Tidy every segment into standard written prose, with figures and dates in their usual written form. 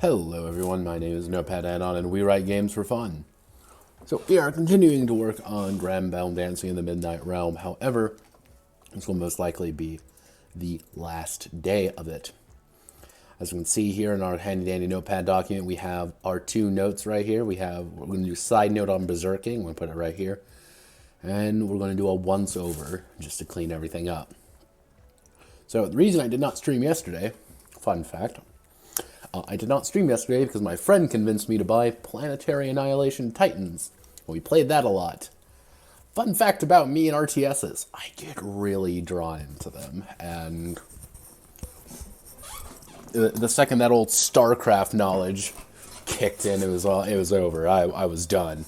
Hello everyone, my name is Notepad Anon and we write games for fun. So we are continuing to work on Granbelm Dancing in the Midnight Realm. However, this will most likely be the last day of it. As you can see here in our handy dandy notepad document, we have our two notes right here. We're going to do a side note on berserking. We're going to put it right here. And we're going to do a once over just to clean everything up. So the reason I did not stream yesterday, fun fact, I did not stream yesterday because my friend convinced me to buy Planetary Annihilation Titans. We played that a lot. Fun fact about me and RTSs, I get really drawn into them, and the second that old StarCraft knowledge kicked in, it was over. I was done.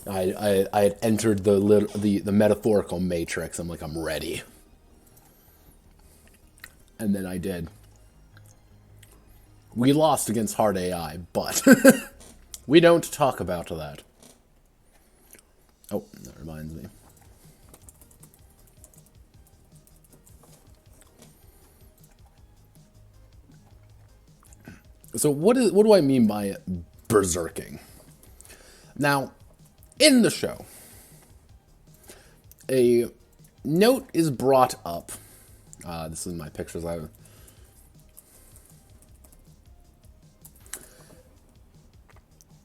I had entered the metaphorical matrix. I'm like, I'm ready. And then I did. We lost against hard AI, but we don't talk about that. Oh, that reminds me. So what do I mean by berserking? Now, in the show, a note is brought up. This is my pictures.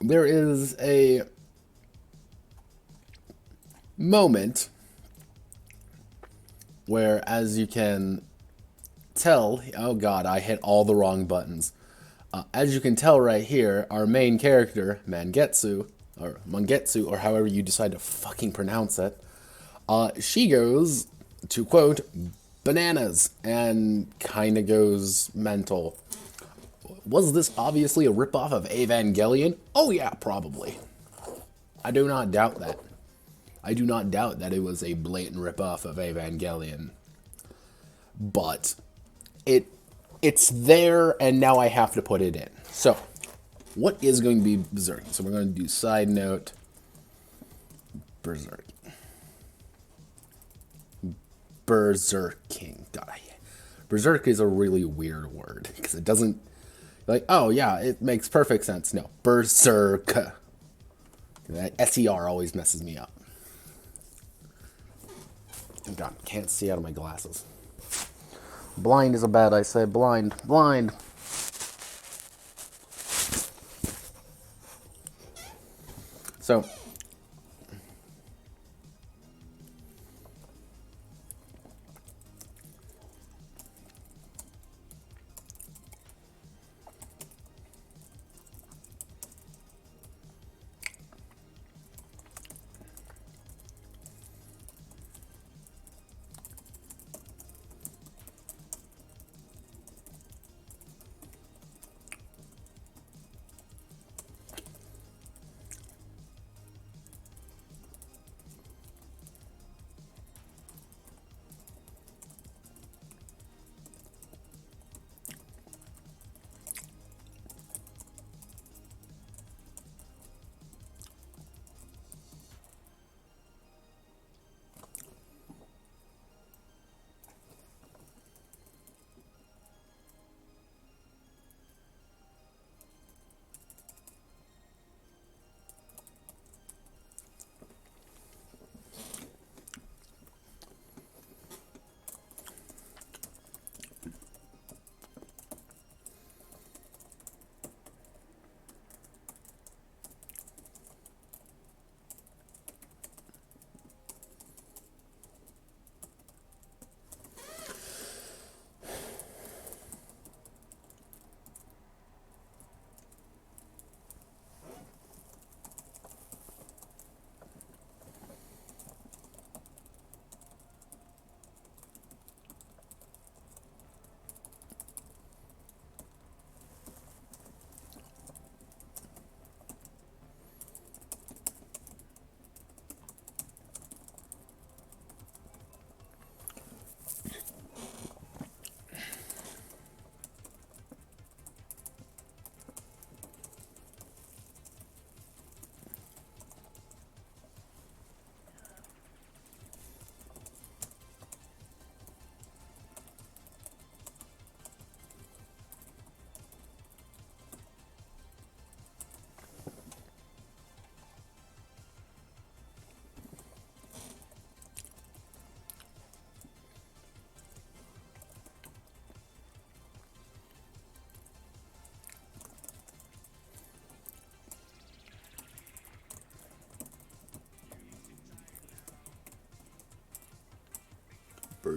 There is a moment where, as you can tell, oh god, I hit all the wrong buttons. As you can tell right here, our main character, Mangetsu, or however you decide to fucking pronounce it, she goes, to quote, bananas, and kinda goes mental. Was this obviously a ripoff of Evangelion? Oh yeah, probably. I do not doubt that. I do not doubt that it was a blatant ripoff of Evangelion. But it's there, and now I have to put it in. So, what is going to be berserking? So we're going to do side note berserking. Berserking. God, berserk is a really weird word because it doesn't. Like, oh yeah, it makes perfect sense. No, berserk. That SER always messes me up. Oh god, can't see out of my glasses. Blind is a bad, I say. Blind. Blind. So,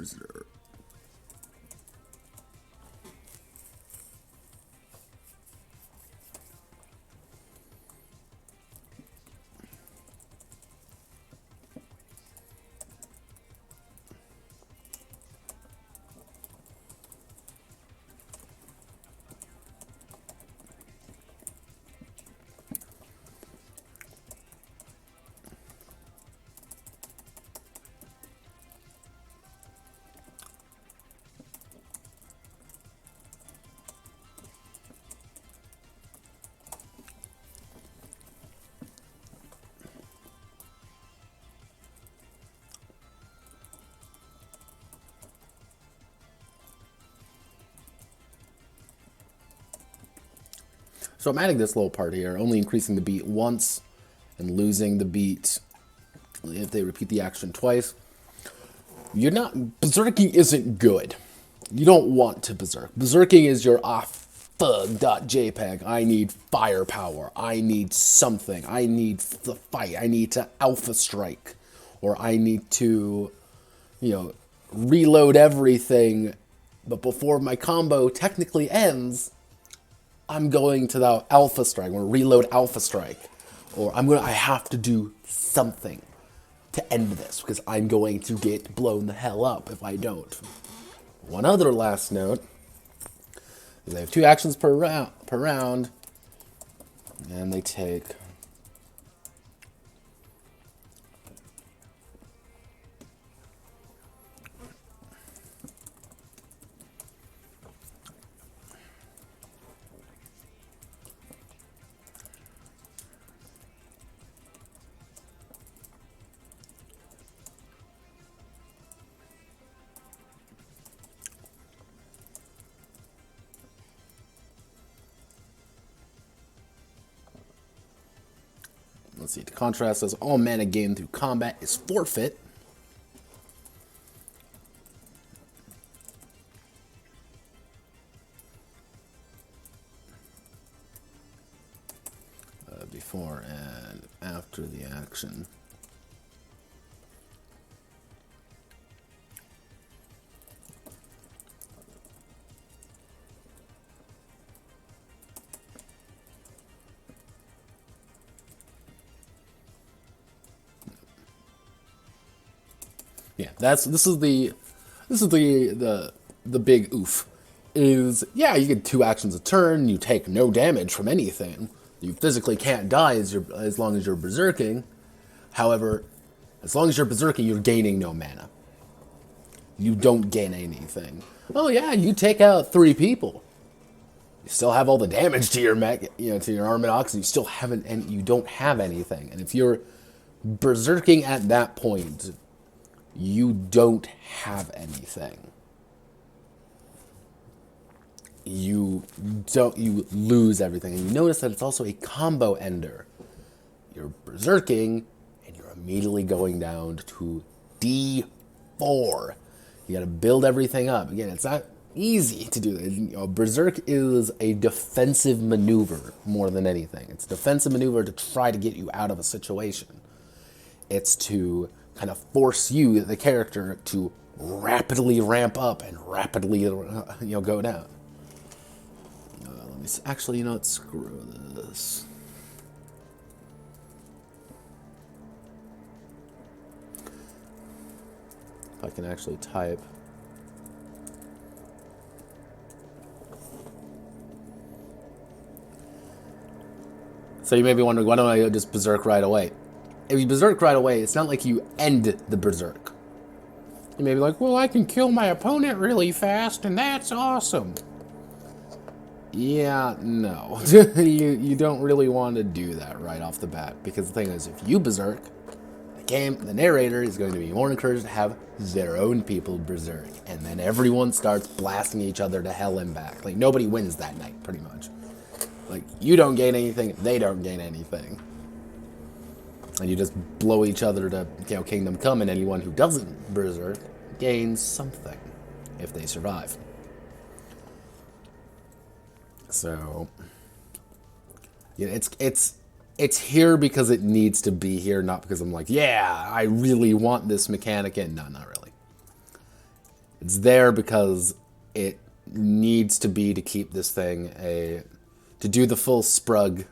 user. So I'm adding this little part here, only increasing the beat once and losing the beat if they repeat the action twice. You're not, berserking isn't good. You don't want to berserk. Berserking is your fug.jpg. I need firepower. I need something. I need the fight. I need to alpha strike. Or I need to, reload everything. But before my combo technically ends, I'm going to the alpha strike. I'm going to reload alpha strike. Or I have to do something to end this because I'm going to get blown the hell up if I don't. One other last note is they have 2 actions per round, and they take let's see, to contrast says all mana gained through combat is forfeit. Before and after the action. Yeah, this is the big oof. Is yeah, you get 2 actions a turn, you take no damage from anything. You physically can't die as long as you're berserking. However, as long as you're berserking, you're gaining no mana. You don't gain anything. Oh yeah, you take out 3 people. You still have all the damage to your mech, to your armored ox, and you still haven't, and you don't have anything. And if you're berserking at that point, you don't have anything. You lose everything. And you notice that it's also a combo ender. You're berserking, and you're immediately going down to D4. You gotta build everything up. Again, it's not easy to do this. Berserk is a defensive maneuver more than anything. It's a defensive maneuver to try to get you out of a situation. It's to kind of force you, the character, to rapidly ramp up and rapidly, go down. Let me actually, screw this. If I can actually type. So you may be wondering, why don't I just berserk right away? If you berserk right away, it's not like you end the berserk. You may be like, well, I can kill my opponent really fast, and that's awesome. Yeah, no. you don't really want to do that right off the bat, because the thing is, if you berserk, the narrator is going to be more encouraged to have their own people berserk, and then everyone starts blasting each other to hell and back. Like, nobody wins that night, pretty much. Like, you don't gain anything, they don't gain anything. And you just blow each other to, kingdom come, and anyone who doesn't berserk gains something if they survive. So, yeah, it's here because it needs to be here, not because I'm like, yeah, I really want this mechanic in. No, not really. It's there because it needs to be to keep this thing to do the full SPRUG,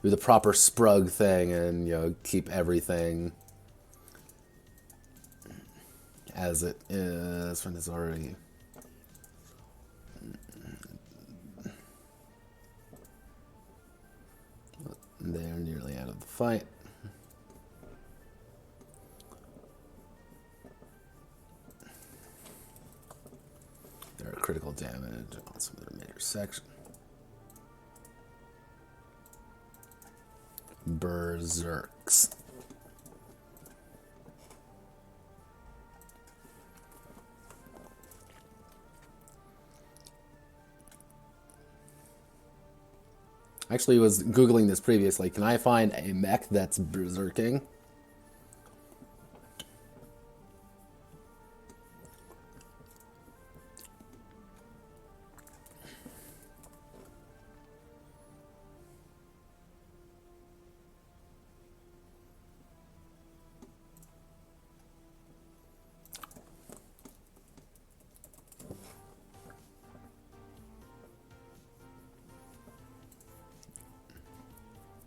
do the proper SPRUG thing, and, you know, keep everything as it is when it's already. They're nearly out of the fight. There are critical damage on some of their major section. Berserks. Actually, was Googling this previously. Can I find a mech that's berserking?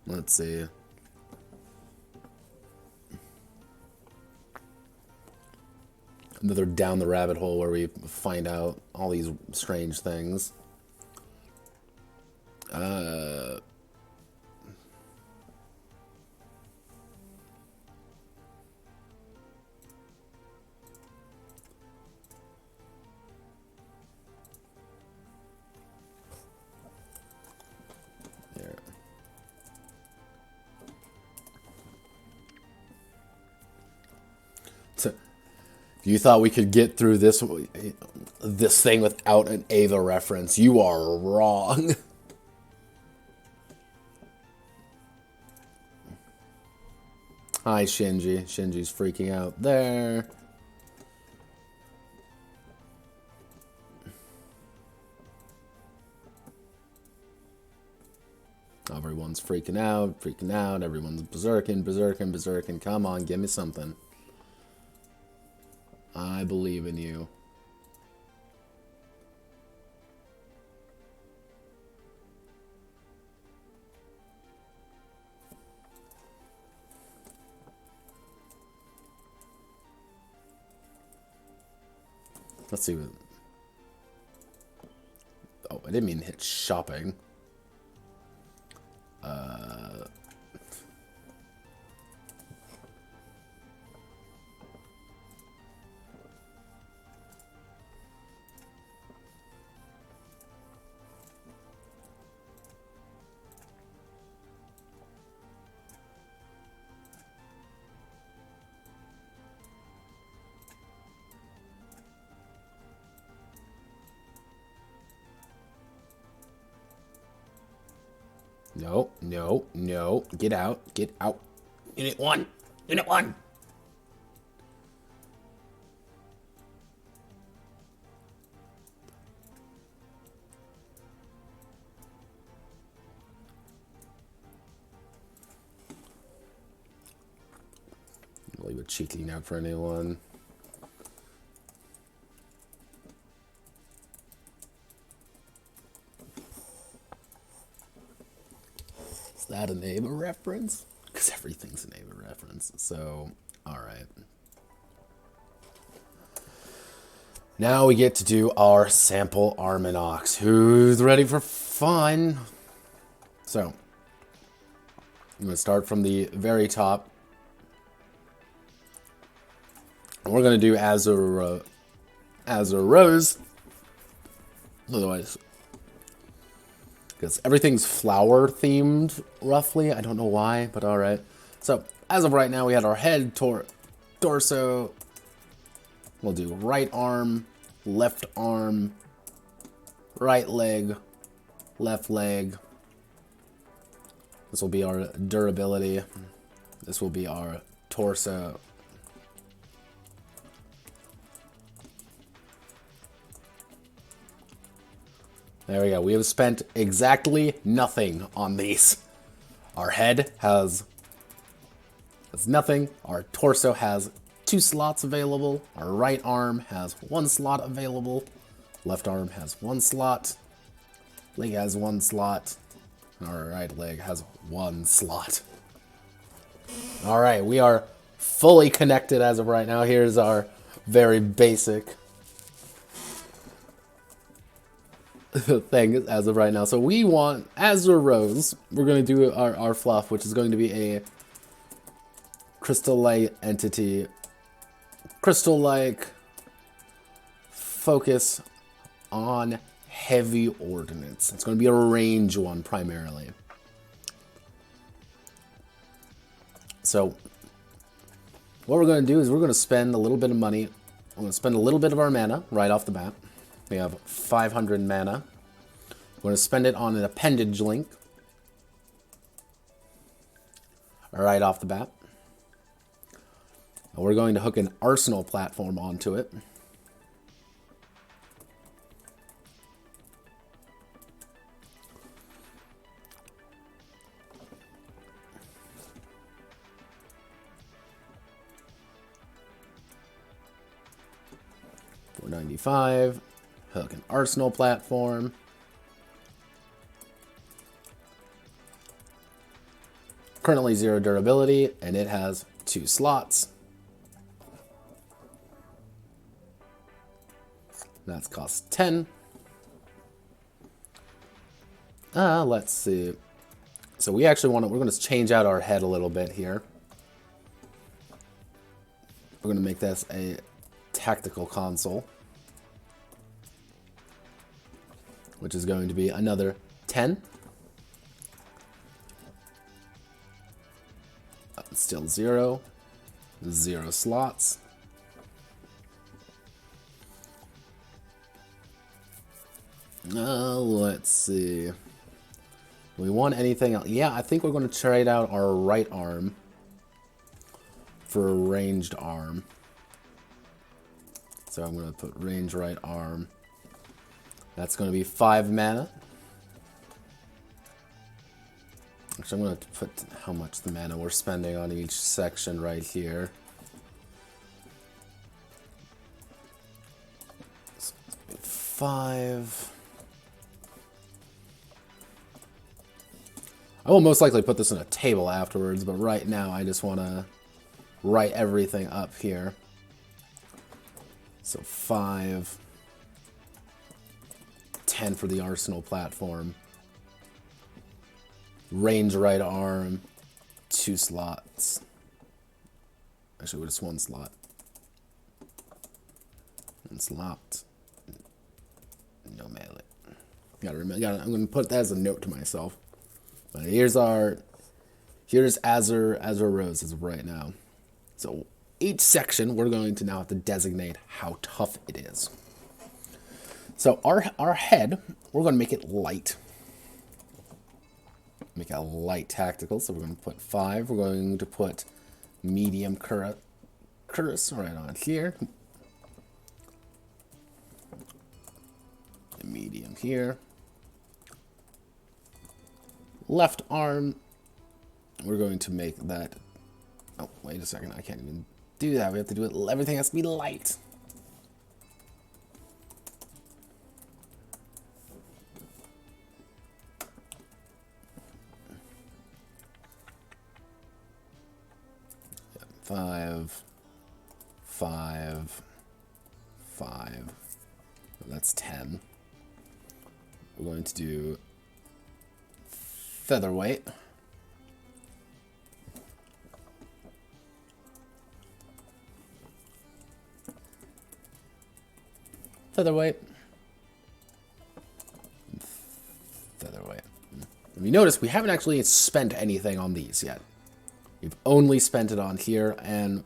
Let's see. Another down the rabbit hole where we find out all these strange things. So, you thought we could get through this thing without an Ava reference? You are wrong. Hi, Shinji. Shinji's freaking out there. Everyone's freaking out, freaking out. Everyone's berserking, berserking, berserking. Come on, give me something. I believe in you. Let's see what... Oh, I didn't mean hit shopping. No, no, no. Get out. Get out. Unit 1. Unit 1. Leave a cheeky note for anyone. Is that an Ava reference? Because everything's an Ava reference. So, alright. Now we get to do our sample Arminox. Who's ready for fun? So, I'm going to start from the very top. We're going to do as a rose. Otherwise, because everything's flower themed, roughly. I don't know why, but all right. So, as of right now, we had our head, torso. We'll do right arm, left arm, right leg, left leg. This will be our durability. This will be our torso. There we go. We have spent exactly nothing on these. Our head has nothing. Our torso has 2 slots available. Our right arm has 1 slot available. Left arm has 1 slot. Leg has 1 slot. And our right leg has 1 slot. Alright, we are fully connected as of right now. Here's our very basic thing as of right now. So we want, as a rose, we're going to do our fluff, which is going to be a crystal-like entity. Crystal-like focus on heavy ordnance. It's going to be a range one primarily. So what we're going to do is we're going to spend a little bit of money. We're going to spend a little bit of our mana right off the bat. We have 500 mana. We're going to spend it on an appendage link right off the bat. And we're going to hook an arsenal platform onto it. $4.95. Hook an arsenal platform. Currently 0 durability, and it has 2 slots. That's cost 10. Let's see. So we actually we're going to change out our head a little bit here. We're going to make this a tactical console, which is going to be another 10. Still 0 slots. Let's see. Do we want anything else? Yeah, I think we're going to trade out our right arm for a ranged arm. So I'm going to put range right arm. That's going to be 5 mana. Actually, I'm going to put how much the mana we're spending on each section right here. So 5. I will most likely put this in a table afterwards, but right now I just want to write everything up here. So 5, 10 for the arsenal platform. Range right arm, 2 slots. Actually, just 1 slot. 1 slot. No melee. Gotta remember. I'm gonna put that as a note to myself. But here's Azure Rose as of right now. So each section we're going to now have to designate how tough it is. So our head, we're going to make it light. Make it light tactical, so we're going to put 5. We're going to put medium cuirass right on here. Medium here. Left arm, we're going to make that. Oh, wait a second, I can't even do that. We have to do it. Everything has to be light. Five. That's 10. We're going to do featherweight. Featherweight. If you notice, we haven't actually spent anything on these yet. We've only spent it on here, and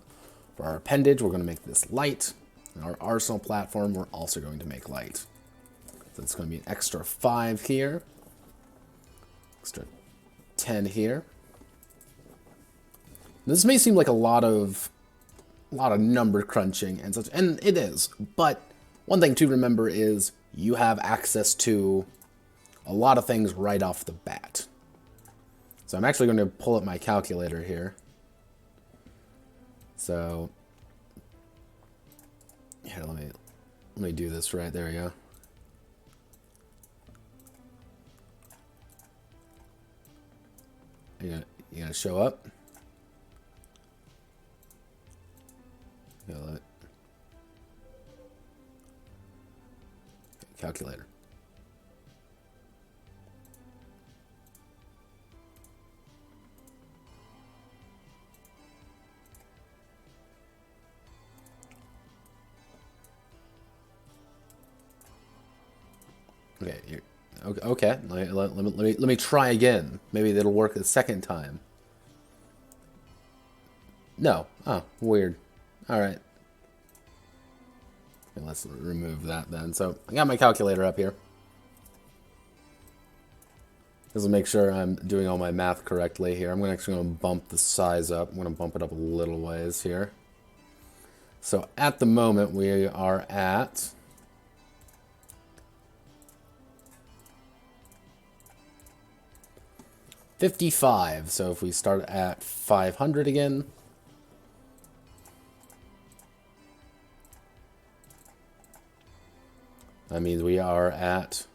for our appendage, we're going to make this light. And our arsenal platform, we're also going to make light. So it's going to be an extra 5 here. Extra 10 here. This may seem like a lot of number crunching and such, and it is. But one thing to remember is you have access to a lot of things right off the bat. So I'm actually going to pull up my calculator here. So Here, let me do this right. There we go. You gonna show up? Okay, calculator. Okay, okay. Let me try again. Maybe it'll work the second time. No. Oh, weird. All right. Okay, let's remove that then. So I got my calculator up here. Just to make sure I'm doing all my math correctly here. I'm actually going to bump the size up. I'm going to bump it up a little ways here. So at the moment we are at 55. So if we start at 500 again, that means we are at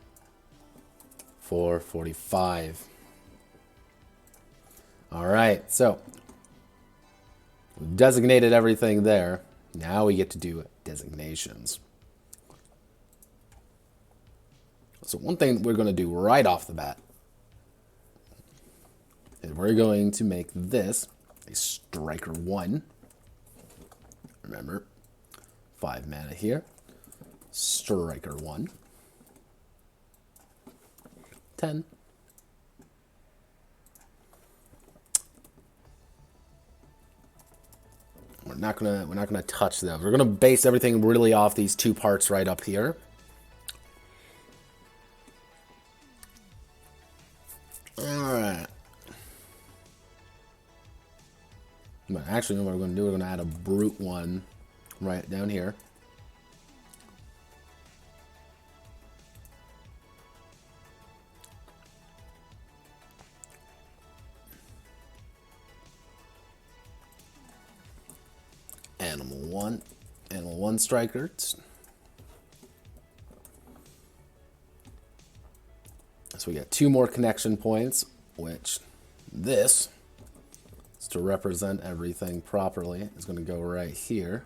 445. All right, so we've designated everything there. Now we get to do designations. So one thing we're going to do right off the bat is we're going to make this a striker 1. Remember, 5 mana here. Striker 1. 10. We're not gonna touch them. We're gonna base everything really off these 2 parts right up here. Alright. But actually, what we're gonna do, we're gonna add a brute 1 right down here. Animal 1 striker. So we got 2 more connection points, which this is to represent everything properly. It's going to go right here.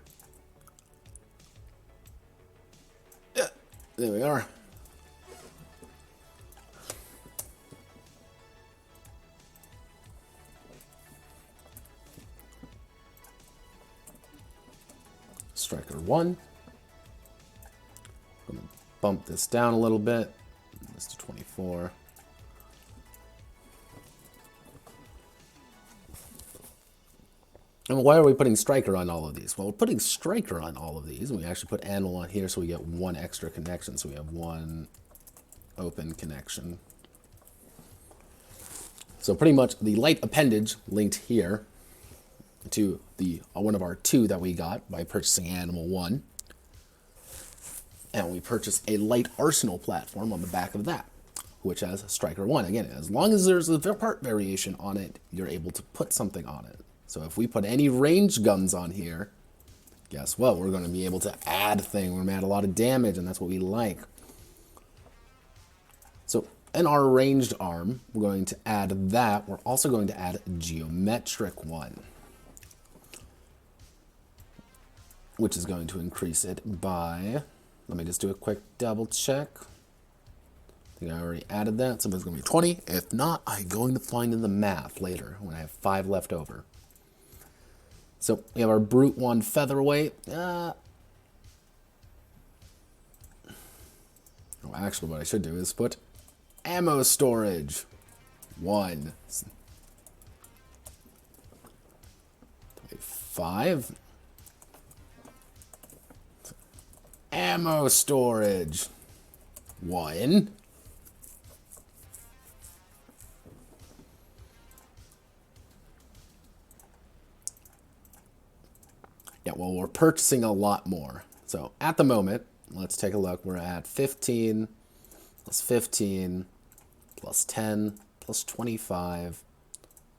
Yeah, there we are. Striker 1. I'm going to bump this down a little bit. This to 24. And why are we putting striker on all of these? Well, we're putting striker on all of these, and we actually put animal on here so we get 1 extra connection. So we have 1 open connection. So pretty much the light appendage linked here to the one of our 2 that we got by purchasing animal 1. And we purchased a light arsenal platform on the back of that, which has striker 1. Again, as long as there's a part variation on it, you're able to put something on it. So if we put any ranged guns on here, guess what? We're going to be able to add things. We're going to add a lot of damage, and that's what we like. So in our ranged arm, we're going to add that. We're also going to add a geometric 1, which is going to increase it by... Let me just do a quick double check. I think I already added that. So it's going to be 20. If not, I'm going to find in the math later when I have 5 left over. So we have our brute 1 featherweight. Oh, actually, what I should do is put ammo storage 1. 5. Ammo storage 1. Yeah, well, we're purchasing a lot more. So at the moment, let's take a look. We're at 15 plus 15 plus 10 plus 25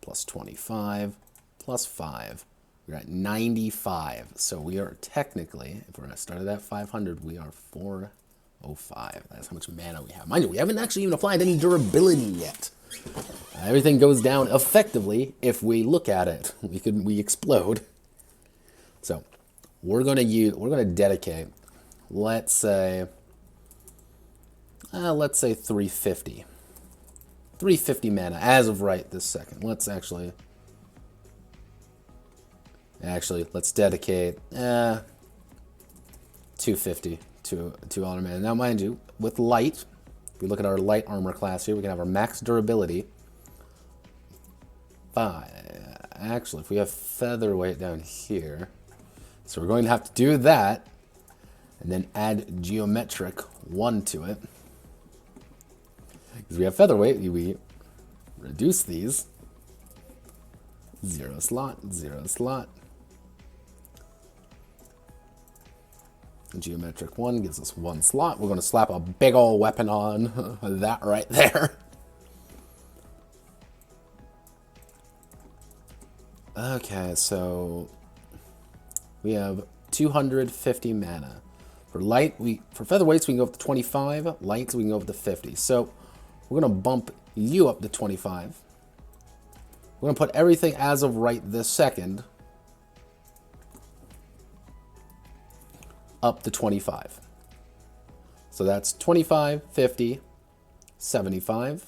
plus 25 plus 5. We're at 95. So we are technically, if we're going to start at 500, we are 405. That's how much mana we have. Mind you, we haven't actually even applied any durability yet. Everything goes down effectively if we look at it. We explode. So we're gonna dedicate, let's say 350. 350 mana as of right this second. Let's actually let's dedicate 250 to honor mana. Now mind you, with light, if we look at our light armor class here, we can have our max durability. Actually, if we have featherweight down here, so we're going to have to do that, and then add geometric 1 to it. Because we have featherweight, we reduce these. 0 slot, 0 slot. Geometric 1 gives us 1 slot. We're going to slap a big old weapon on that right there. Okay, so we have 250 mana. For light, for featherweights we can go up to 25. Lights we can go up to 50. So we're gonna bump you up to 25. We're gonna put everything as of right this second up to 25. So that's 25, 50, 75.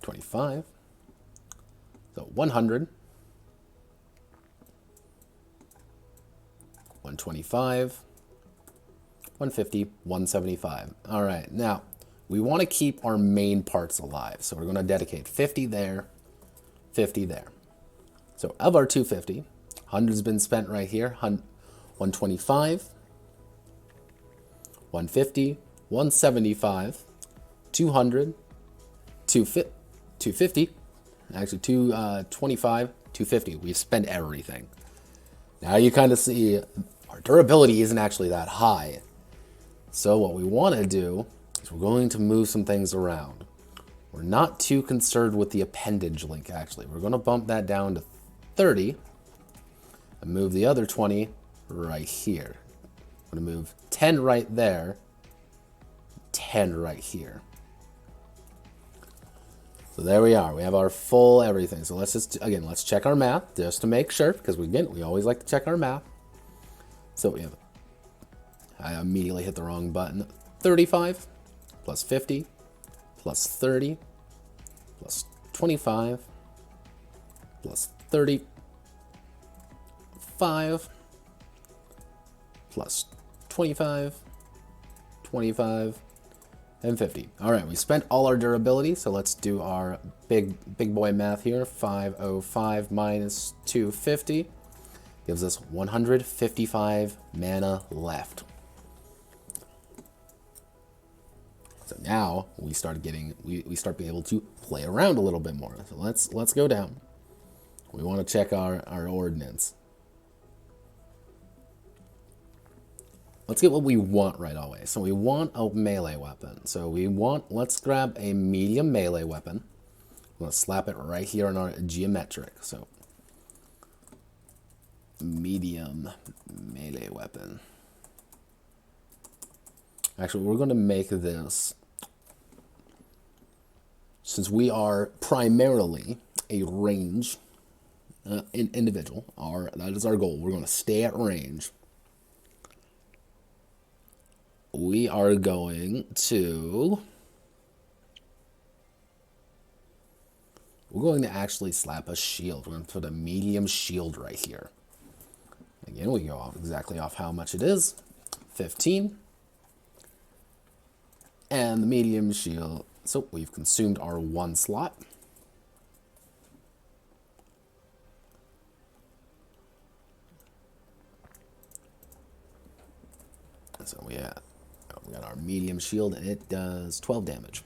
25, so 100, 125, 150, 175. All right, now we want to keep our main parts alive, so we're going to dedicate 50 there, 50 there. So of our 250, 100's been spent right here, 125, 150, 175, 200, 250, actually 225, 250. We've spent everything. Now you kind of see our durability isn't actually that high. So what we want to do is we're going to move some things around. We're not too concerned with the appendage link, actually. We're going to bump that down to 30 and move the other 20 right here. I'm going to move 10 right there, 10 right here. So there we are. We have our full everything. So let's let's check our math just to make sure, because we always like to check our math. So we have, I immediately hit the wrong button. 35 plus 50 plus 30 plus 25 plus 35 plus 25, 25, and 50. All right, we spent all our durability, so let's do our big boy math here. 505 minus 250 gives us 155 mana left. So now we start being able to play around a little bit more. So let's go down. We want to check our ordnance. Let's get what we want right away. So we want a melee weapon. So let's grab a medium melee weapon. I'm going to slap it right here on our geometric. So medium melee weapon. Actually, we're going to make this, since we are primarily a range individual, that is our goal. We're going to stay at range. We are going to actually slap a shield. We're going to put a medium shield right here. Again, we go exactly off how much it is. 15. And the medium shield. So we've consumed our 1 slot. So we got our medium shield, and it does 12 damage.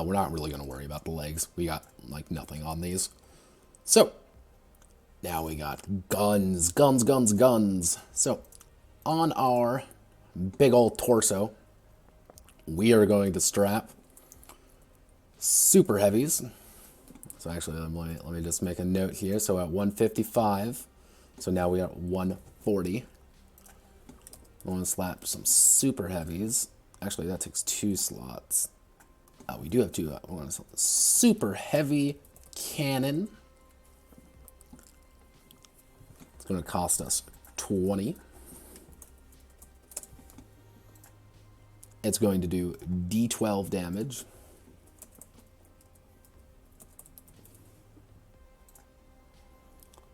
We're not really going to worry about the legs. We got like nothing on these. So Now we got guns, guns, guns, guns. So on our big old torso, we are going to strap super heavies. So actually, let me just make a note here. So at 155, so now we are at 140. I want to slap some super heavies. Actually, that takes 2 slots. We do have 2. I want to slap the super heavy cannon. It's going to cost us 20. It's going to do D12 damage.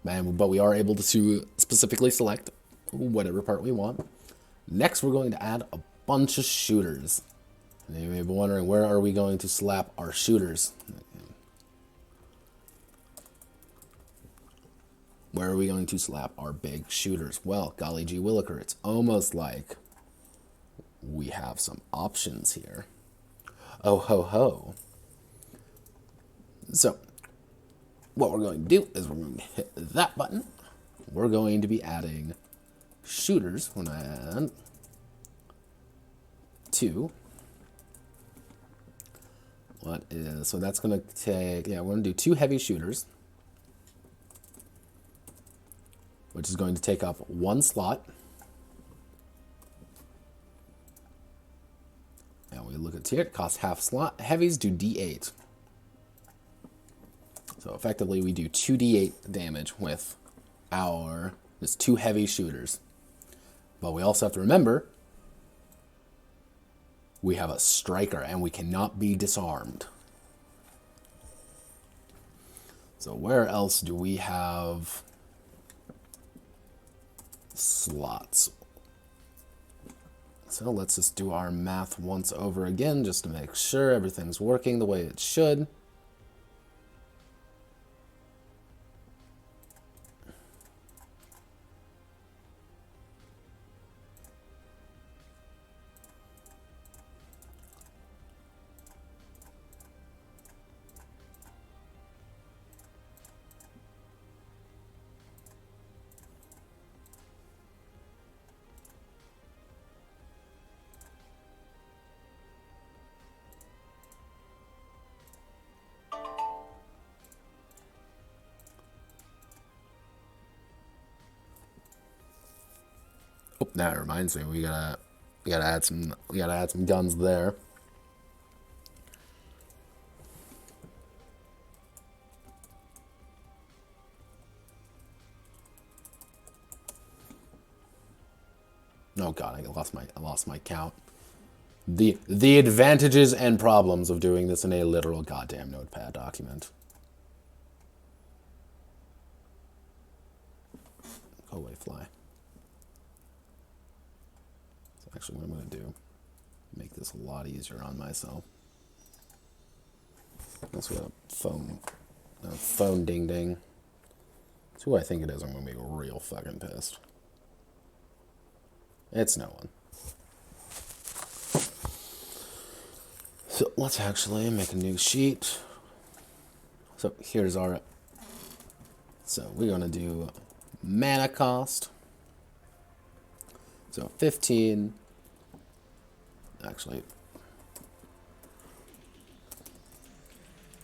But we are able to specifically select whatever part we want. Next, we're going to add a bunch of shooters. And you may be wondering, where are we going to slap our shooters? Where are we going to slap our big shooters? Well, golly gee williker, it's almost like we have some options here. Oh ho ho. So, what we're going to do is we're going to hit that button. We're going to be adding shooters when I add 2. So that's going to take, we're going to do 2 heavy shooters, which is going to take up 1 slot. And we look at here, it costs half slot. Heavies do D8. So effectively, we do 2d8 damage with our just 2 heavy shooters. But we also have to remember, we have a striker and we cannot be disarmed. So where else do we have slots? So let's just do our math once over again just to make sure everything's working the way it should. Oh, that reminds me, we gotta add some guns there. Oh god, I lost my count. The advantages and problems of doing this in a literal goddamn notepad document. Go away, fly. So actually what I'm gonna do, make this a lot easier on myself. Unless we got a phone ding ding. That's who I think it is. I'm gonna be real fucking pissed. It's no one. So let's actually make a new sheet. So here's our, so we're gonna do mana cost. So 15, actually,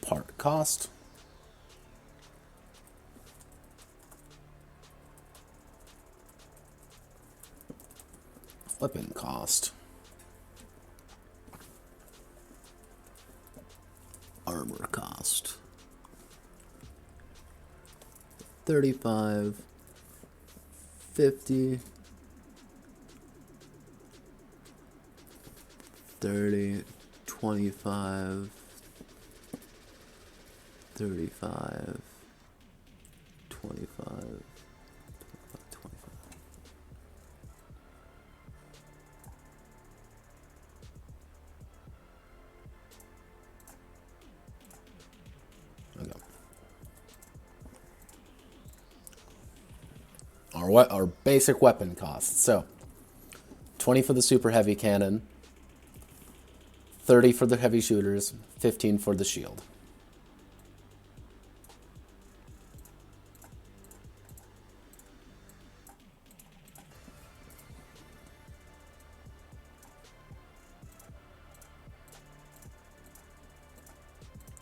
part cost. Weapon cost. Armor cost. 35, 50, 30, 25, 35, 25. Our basic weapon costs. So 20 for the super heavy cannon, 30 for the heavy shooters, 15 for the shield.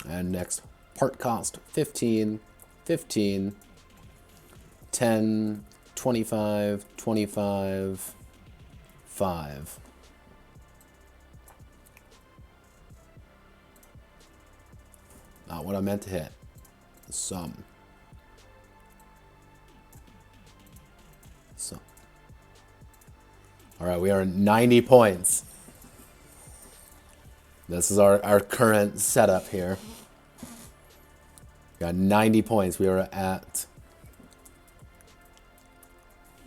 And next, part cost 15, 15, 10, 25, 25, 5. Not what I meant to hit. Some. All right, we are at 90 points. This is our current setup here. Got 90 points. We are at.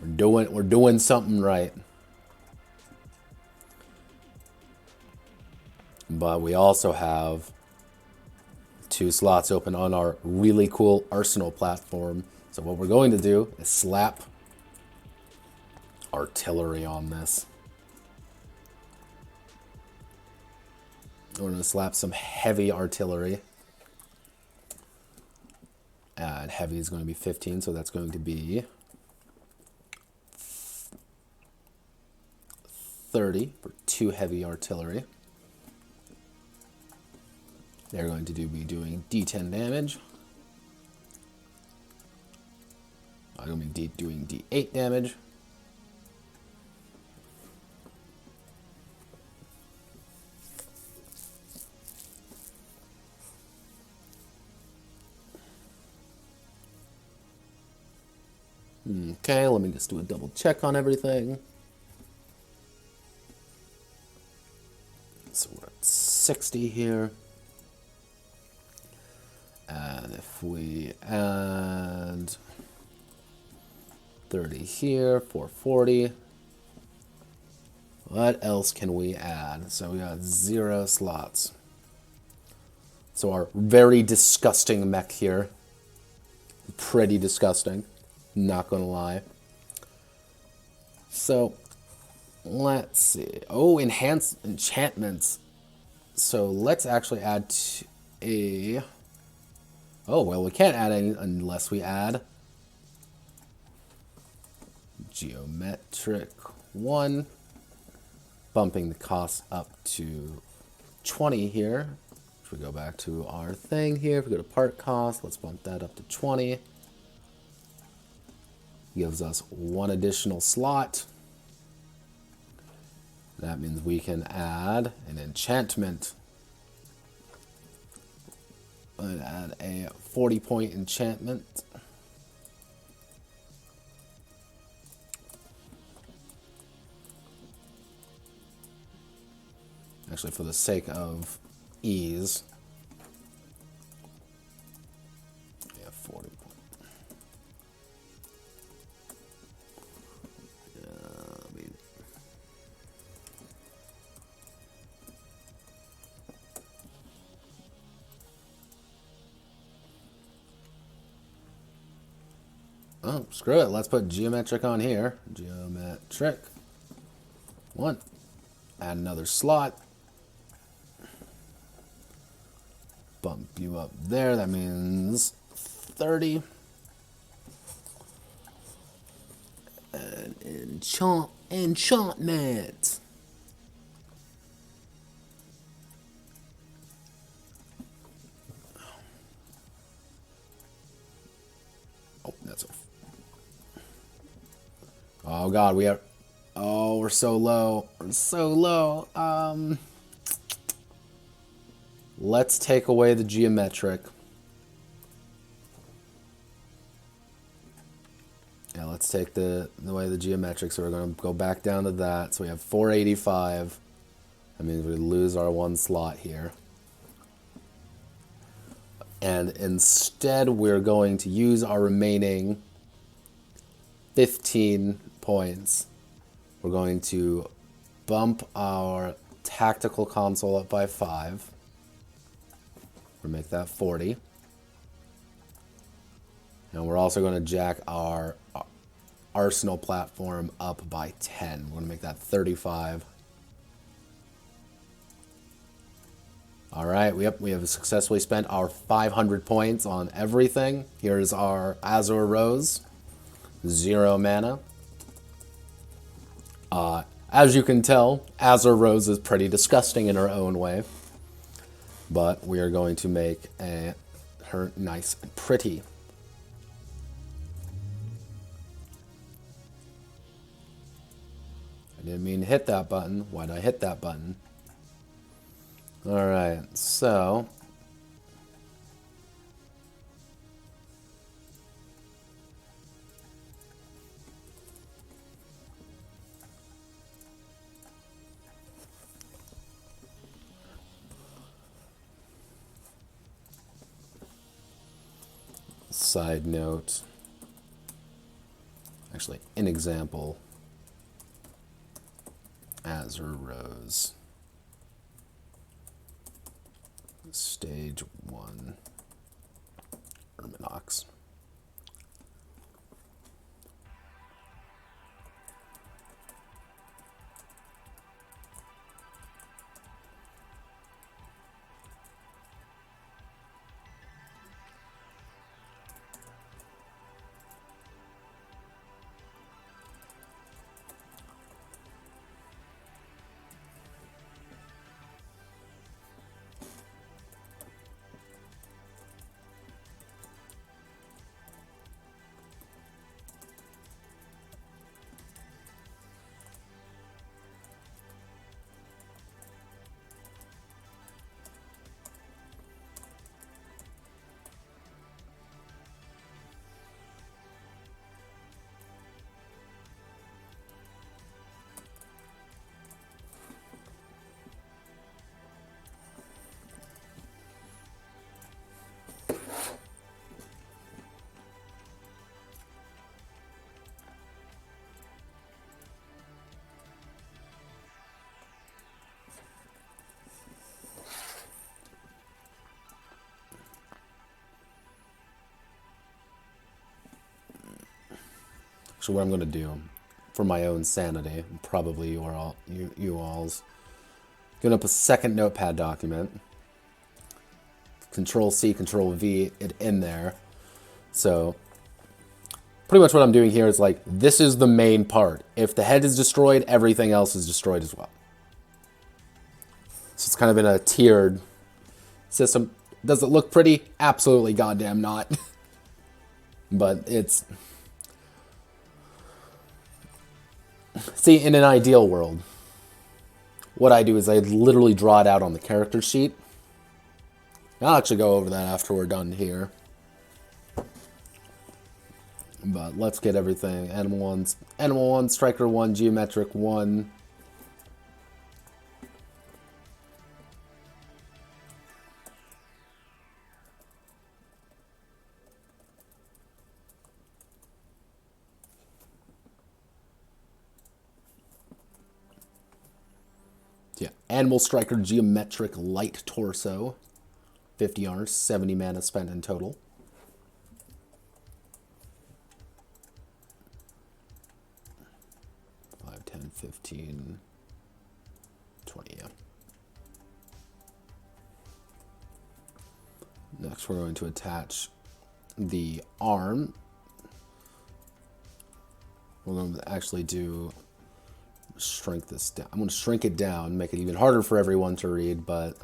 We're doing something right. But we also have 2 slots open on our really cool Arsenal platform. So what we're going to do is slap artillery on this. We're going to slap some heavy artillery. And heavy is going to be 15, so that's going to be 30 for 2 heavy artillery. They're going to be doing D10 damage. I'm going to be doing D8 damage. Okay, let me just do a double check on everything. So we're at 60 here. And if we add 30 here, 440. What else can we add? So we got 0 slots. So our very disgusting mech here. Pretty disgusting. Not gonna lie. So let's see. Oh, enhanced enchantments. So let's actually add a. Oh, well, we can't add any unless we add geometric 1, bumping the cost up to 20 here. If we go back to our thing here, if we go to part cost, let's bump that up to 20. Gives us 1 additional slot. That means we can add an enchantment. And add a 40-point enchantment. Actually, for the sake of ease. Yeah, 40 points. Oh, screw it. Let's put geometric on here. Geometric 1. Add another slot. Bump you up there. That means 30. And enchantment. Oh, that's a. Oh God, we are. Oh, we're so low. We're so low. Let's take away the geometric. Yeah, let's take away the geometric. So we're going to go back down to that. So we have 485. That means we lose our 1 slot here. And instead, we're going to use our remaining 15 points. We're going to bump our tactical console up by 5. We'll make that 40. And we're also going to jack our Arsenal platform up by 10. We're going to make that 35. All right, we have successfully spent our 500 points on everything. Here's our Azure Rose. 0 mana. As you can tell, Azure Rose is pretty disgusting in her own way. but we are going to make her nice and pretty. I didn't mean to hit that button. Why'd I hit that button? Alright, so side note, actually an example, Azure Rose, stage 1, Erminox. So what I'm going to do, for my own sanity, probably you all's, going to up a second notepad document, Control C, Control V, it in there. So pretty much what I'm doing here is like, this is the main part. If the head is destroyed, everything else is destroyed as well. So it's kind of in a tiered system. Does it look pretty? Absolutely goddamn not. But it's... See, in an ideal world, what I do is I literally draw it out on the character sheet. I'll actually go over that after we're done here. But let's get everything. Animal 1, Striker 1, Geometric 1. Yeah, Animal Striker Geometric Light Torso. 50 honor, 70 mana spent in total. Five, 10, 15, 20, yeah. Next we're going to attach the arm. We're going to actually shrink this down. I'm going to shrink it down, make it even harder for everyone to read, but...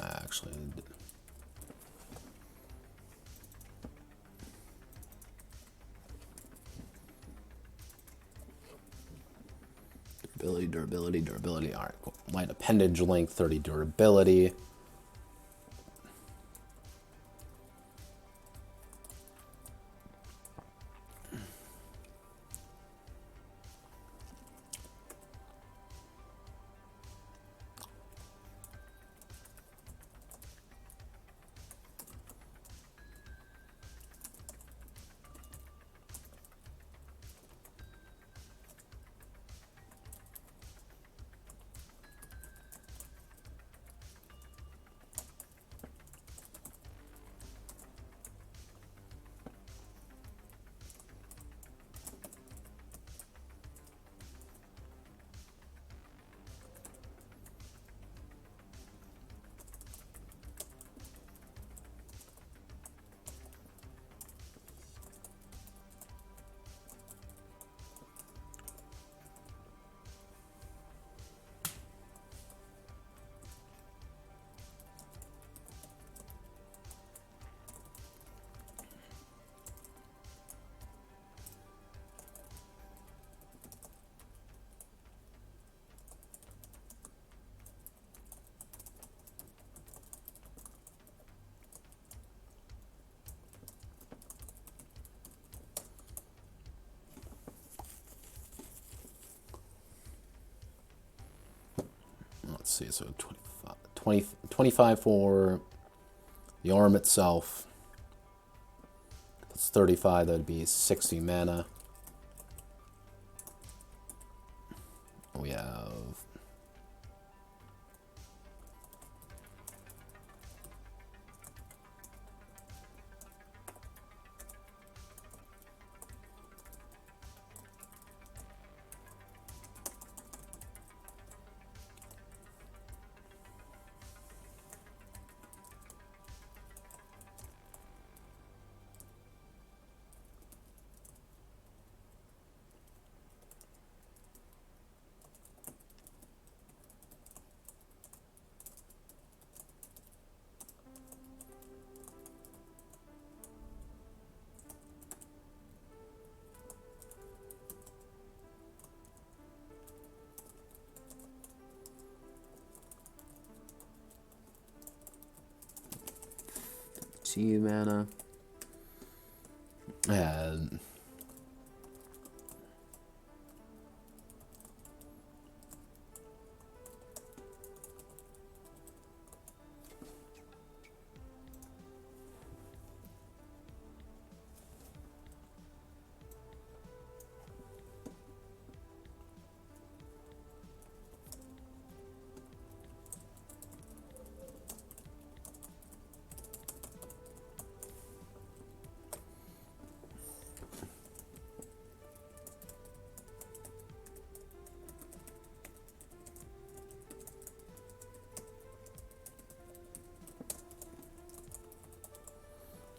Actually, durability. All right, cool. Light appendage length, 30 durability. see, so 25 for the arm itself. That's 35, that would be 60 mana. We have... mana. And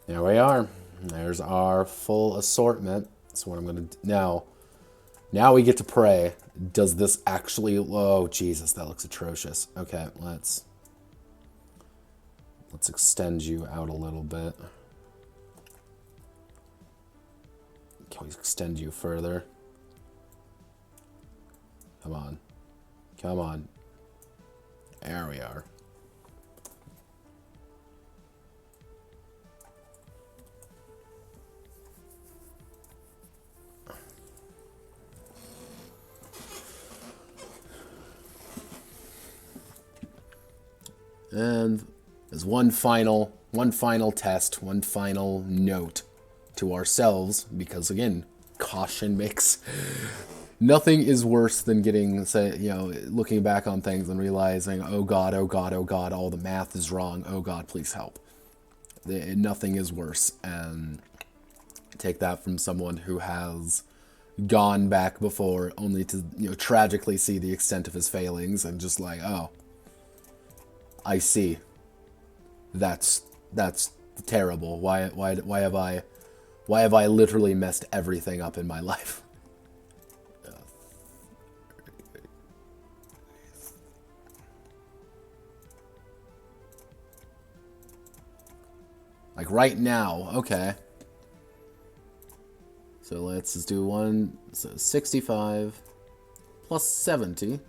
there we are. There's our full assortment. So what I'm going to do now we get to pray. Does this actually... Oh, Jesus, that looks atrocious. Okay, let's extend you out a little bit. Can we extend you further? Come on. Come on. There we are. And as one final test, one final note to ourselves, because again, caution makes... Nothing is worse than getting, say, looking back on things and realizing, oh God, oh God, oh God, all the math is wrong. Oh God, please help. Nothing is worse. And take that from someone who has gone back before, only to tragically see the extent of his failings and just like, oh, I see. That's terrible. Why have I literally messed everything up in my life? Like right now, okay. So let's just do 65 plus 70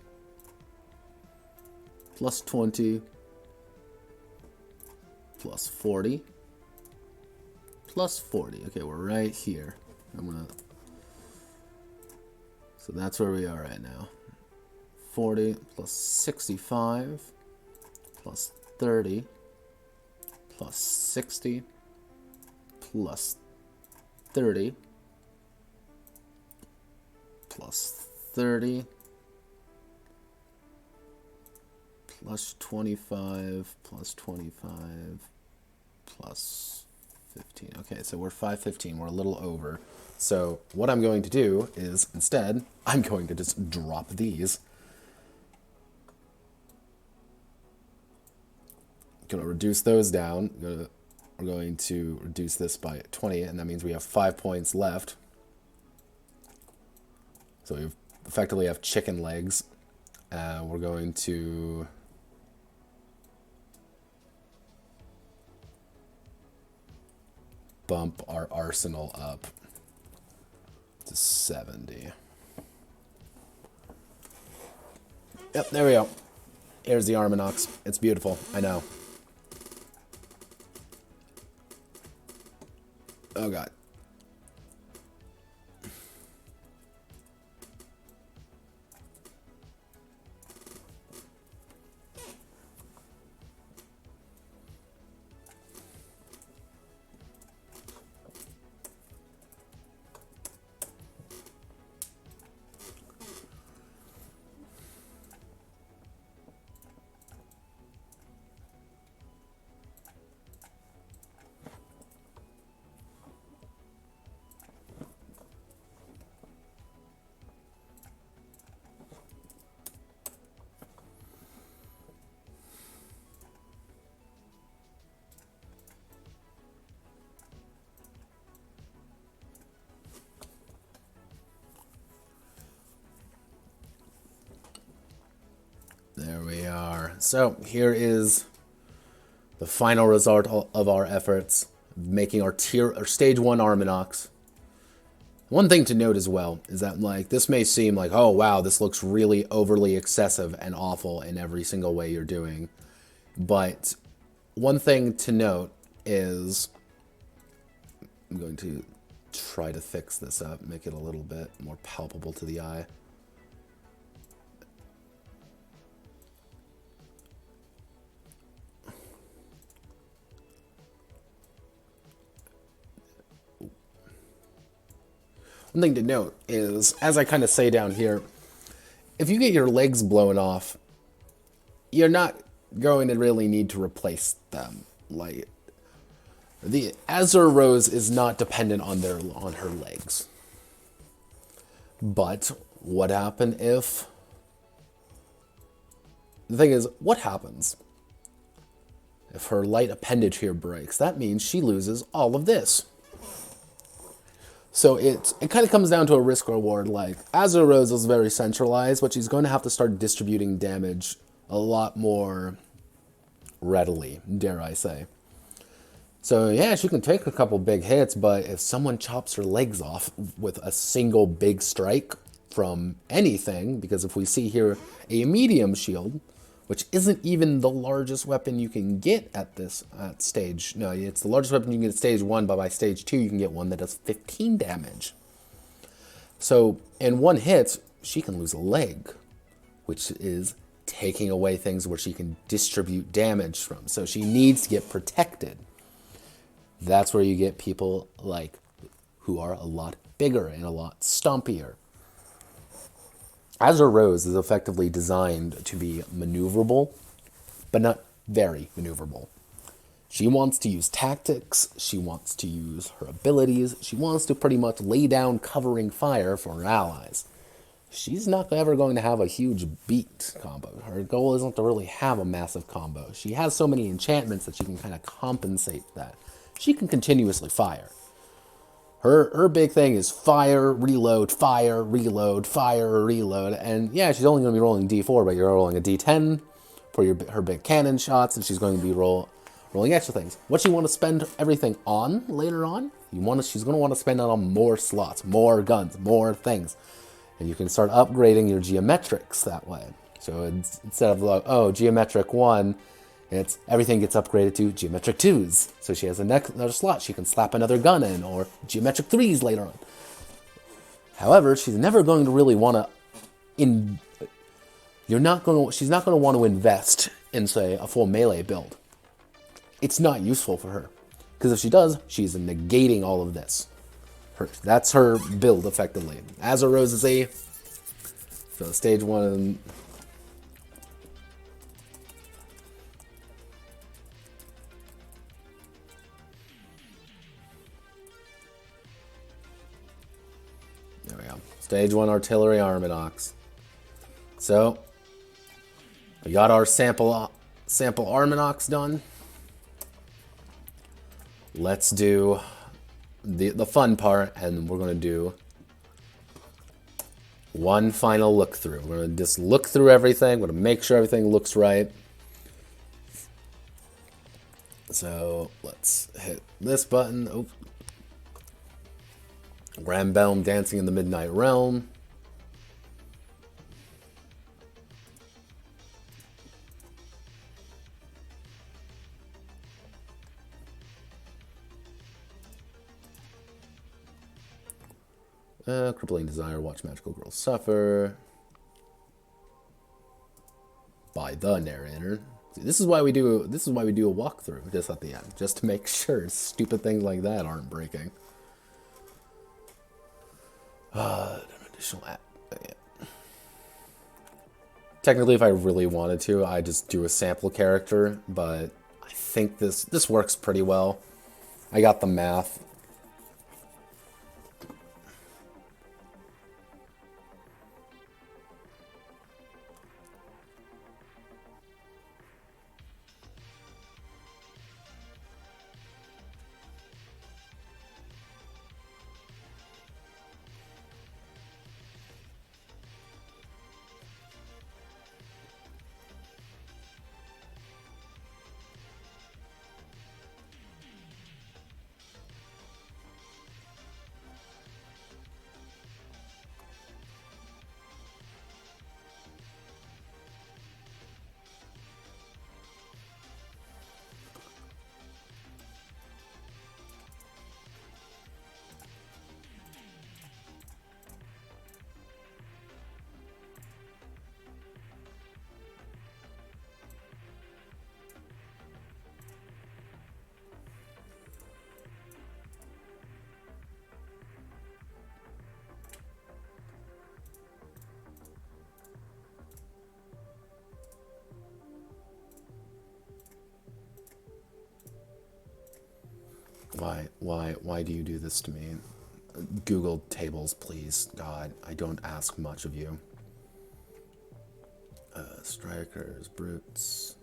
plus 20 plus 40 plus 40. Okay, we're right here. So that's where we are right now. 40 plus 65 plus 30 plus 60 plus 30 plus 30 plus 25 plus 25 plus 15. Okay, so we're 515. We're a little over. So what I'm going to do is, instead, I'm going to just drop these. Going to reduce those down. We're going to reduce this by 20, and that means we have 5 points left. So we effectively have chicken legs. We're going to... bump our arsenal up to 70. Yep, there we go. Here's the Arminox. It's beautiful, I know. Oh god. So here is the final result of our efforts, making our stage 1 Arminox. One thing to note as well is that, like, this may seem like, oh wow, this looks really overly excessive and awful in every single way you're doing. But one thing to note is, I'm going to try to fix this up, make it a little bit more palpable to the eye. One thing to note is, as I kind of say down here, if you get your legs blown off, you're not going to really need to replace them. Like, the Azure Rose is not dependent on her legs. But what happened if... The thing is, what happens if her light appendage here breaks? That means she loses all of this. So it kind of comes down to a risk reward. Like, Azure Rose is very centralized, but she's going to have to start distributing damage a lot more readily, dare I say. So yeah, she can take a couple big hits, but if someone chops her legs off with a single big strike from anything, because if we see here a medium shield, which isn't even the largest weapon you can get at this stage. No, it's the largest weapon you can get at stage 1, but by stage 2 you can get one that does 15 damage. So in one hit, she can lose a leg, which is taking away things where she can distribute damage from. So she needs to get protected. That's where you get people like who are a lot bigger and a lot stompier. Azure Rose is effectively designed to be maneuverable, but not very maneuverable. She wants to use tactics, she wants to use her abilities, she wants to pretty much lay down covering fire for her allies. She's not ever going to have a huge beat combo. Her goal isn't to really have a massive combo. She has so many enchantments that she can kind of compensate that. She can continuously fire. Her big thing is fire, reload, fire, reload, fire, reload. And yeah, she's only going to be rolling D4, but you're rolling a D10 for her big cannon shots, and she's going to be rolling extra things. What you want to spend everything on later on, she's going to want to spend it on more slots, more guns, more things. And you can start upgrading your geometrics that way. So instead of like, oh, geometric 1, it's everything gets upgraded to geometric 2s. So she has another slot she can slap another gun in, or geometric 3s later on. However, she's never going to really want to she's not going to want to invest in, say, a full melee build. It's not useful for her, because if she does, she's negating all of this. That's her build effectively. Azure Rose is so stage 1. There we go. Stage 1 artillery Arminox. So we got our sample Arminox done. Let's do the fun part, and we're going to do one final look through. We're going to just look through everything. We're going to make sure everything looks right. So let's hit this button. Oh. Granbelm dancing in the Midnight Realm. Crippling Desire, watch magical girls suffer. By the narrator. See, this is why we do a walkthrough just at the end, just to make sure stupid things like that aren't breaking. Additional app. Yeah. Technically, if I really wanted to, I'd just do a sample character, but I think this works pretty well. I got the math. Why do you do this to me? Google tables, please. God, I don't ask much of you. Strikers, brutes.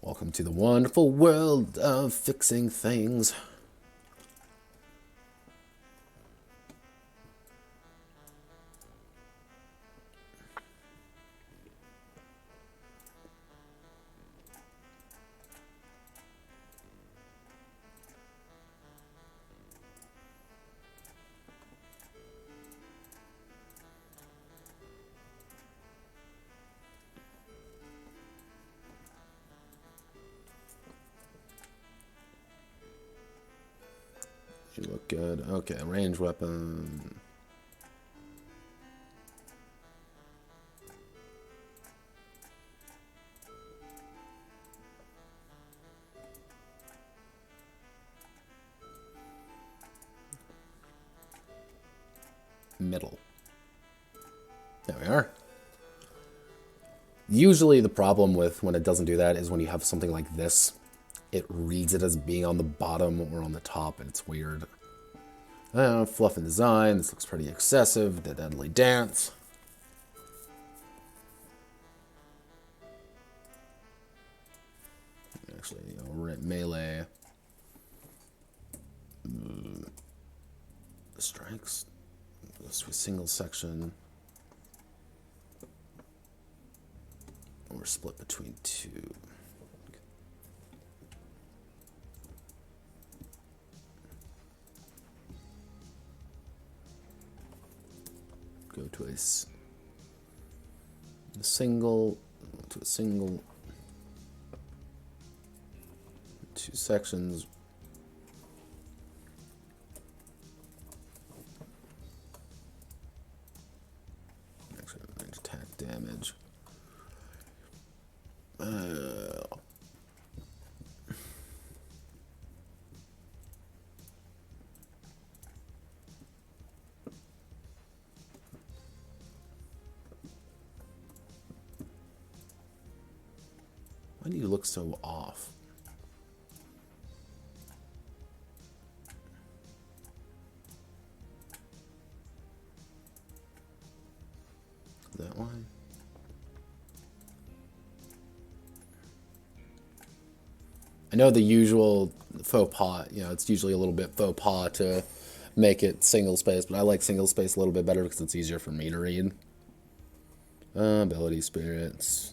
Welcome to the wonderful world of fixing things. You look good. Okay, range weapon. Middle. There we are. Usually the problem with when it doesn't do that is when you have something like this. It reads it as being on the bottom or on the top, and it's weird. Fluff and design. This looks pretty excessive. The Deadly Dance. Actually, melee. Strikes. This was single section. Or split between two. Go to a single, to a single, two sections. Actually, range attack damage. Why do you look so off? That one? I know the usual faux pas, it's usually a little bit faux pas to make it single space, but I like single space a little bit better because it's easier for me to read. Ability spirits.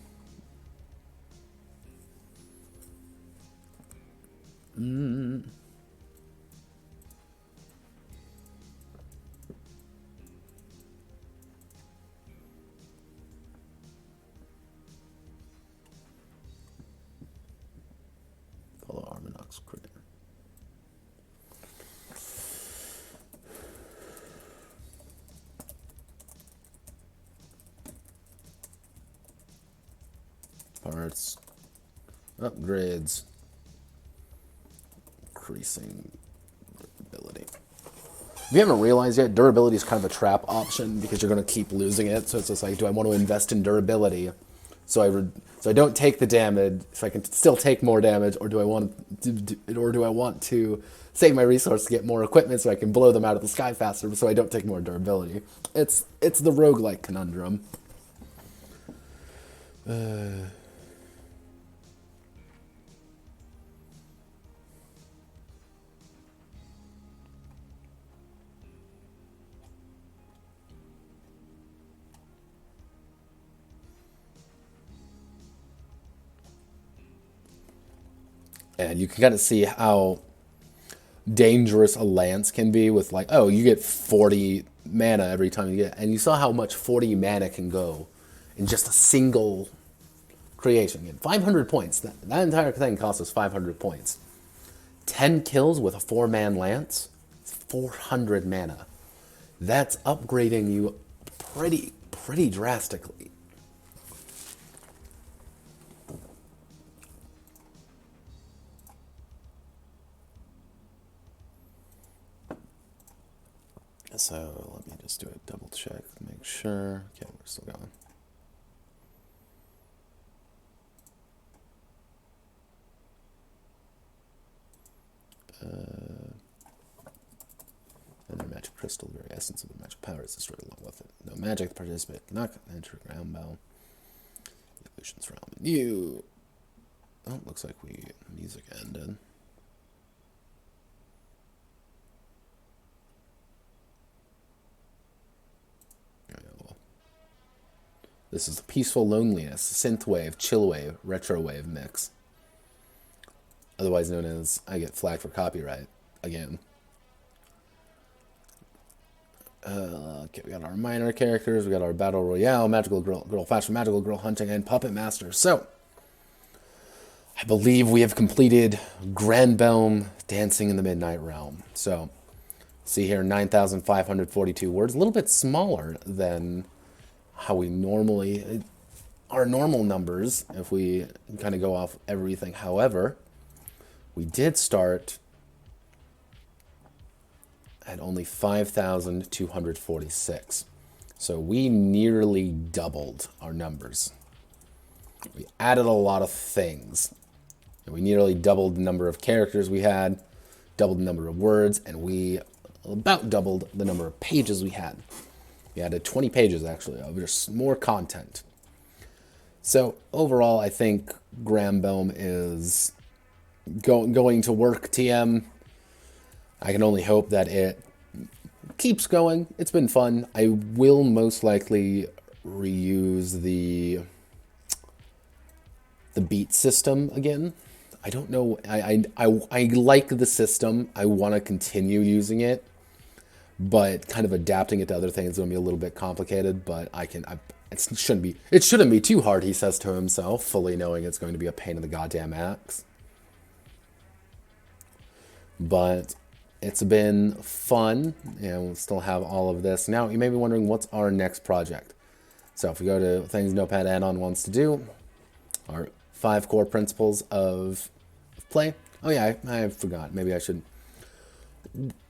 Follow Arminox critter. Parts. Upgrades. Increasing durability. If you haven't realized yet, durability is kind of a trap option because you're going to keep losing it. So it's just like, do I want to invest in durability so I don't take the damage, so I can still take more damage, or do I want to save my resource to get more equipment so I can blow them out of the sky faster so I don't take more durability? It's the roguelike conundrum. And you can kind of see how dangerous a lance can be with like, oh, you get 40 mana every time you get, and you saw how much 40 mana can go in just a single creation. 500 points. That entire thing costs us 500 points. 10 kills with a 4-man lance, 400 mana. That's upgrading you pretty drastically. So let me just do a double check, make sure. Okay, we're still going. And the magic crystal, the very essence of the magic power is destroyed along with it. No magic participate cannot enter Granbelm. Illusions realm. You. Oh, looks like music ended. This is the peaceful loneliness, synthwave, chillwave, retrowave mix. Otherwise known as I get flagged for copyright again. Okay, we got our minor characters, we got our battle royale, magical girl fashion, magical girl hunting, and puppet master. So, I believe we have completed Granbelm Dancing in the Midnight Realm. So, see here, 9,542 words, a little bit smaller than how we normally, our normal numbers, if we kind of go off everything. However, we did start at only 5,246. So we nearly doubled our numbers. We added a lot of things. And we nearly doubled the number of characters we had, doubled the number of words, and we about doubled the number of pages we had. We added 20 pages, actually, of just more content. So, overall, I think Granbelm is going to work, TM. I can only hope that it keeps going. It's been fun. I will most likely reuse the beat system again. I don't know. I like the system. I want to continue using it. But kind of adapting it to other things is going to be a little bit complicated, but it shouldn't be too hard, he says to himself, fully knowing it's going to be a pain in the goddamn axe. But it's been fun, and we'll still have all of this. Now, you may be wondering, what's our next project? So if we go to things Notepad add-on wants to do, our 5 core principles of play. Oh yeah, I forgot. Maybe I should...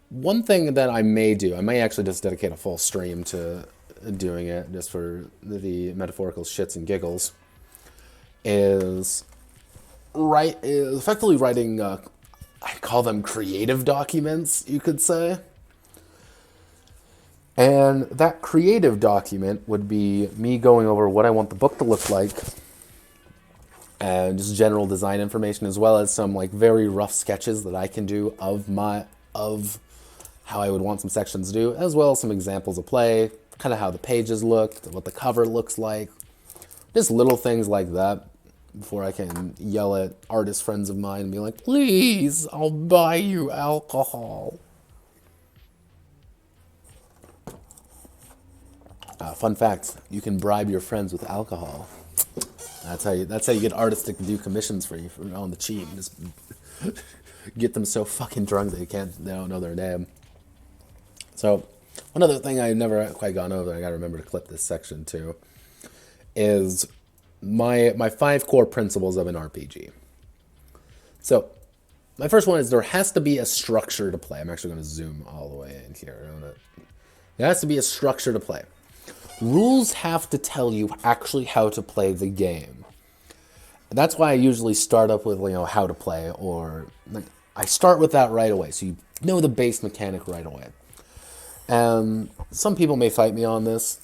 One thing that I may do, I may actually just dedicate a full stream to doing it, just for the metaphorical shits and giggles, is effectively writing, I call them creative documents, you could say. And that creative document would be me going over what I want the book to look like, and just general design information, as well as some like very rough sketches that I can do of how I would want some sections to do, as well as some examples of play, kind of how the pages look, what the cover looks like, just little things like that, before I can yell at artist friends of mine and be like, please, I'll buy you alcohol. Fun fact, you can bribe your friends with alcohol. That's how you get artists to do commissions for you on the cheap. Just get them so fucking drunk they don't know their name. So, one other thing I've never quite gone over, I gotta remember to clip this section too, is my 5 core principles of an RPG. So, my first one is there has to be a structure to play. I'm actually going to zoom all the way in here. There has to be a structure to play. Rules have to tell you actually how to play the game. That's why I usually start up with, how to play, or I start with that right away, so you know the base mechanic right away. Some people may fight me on this,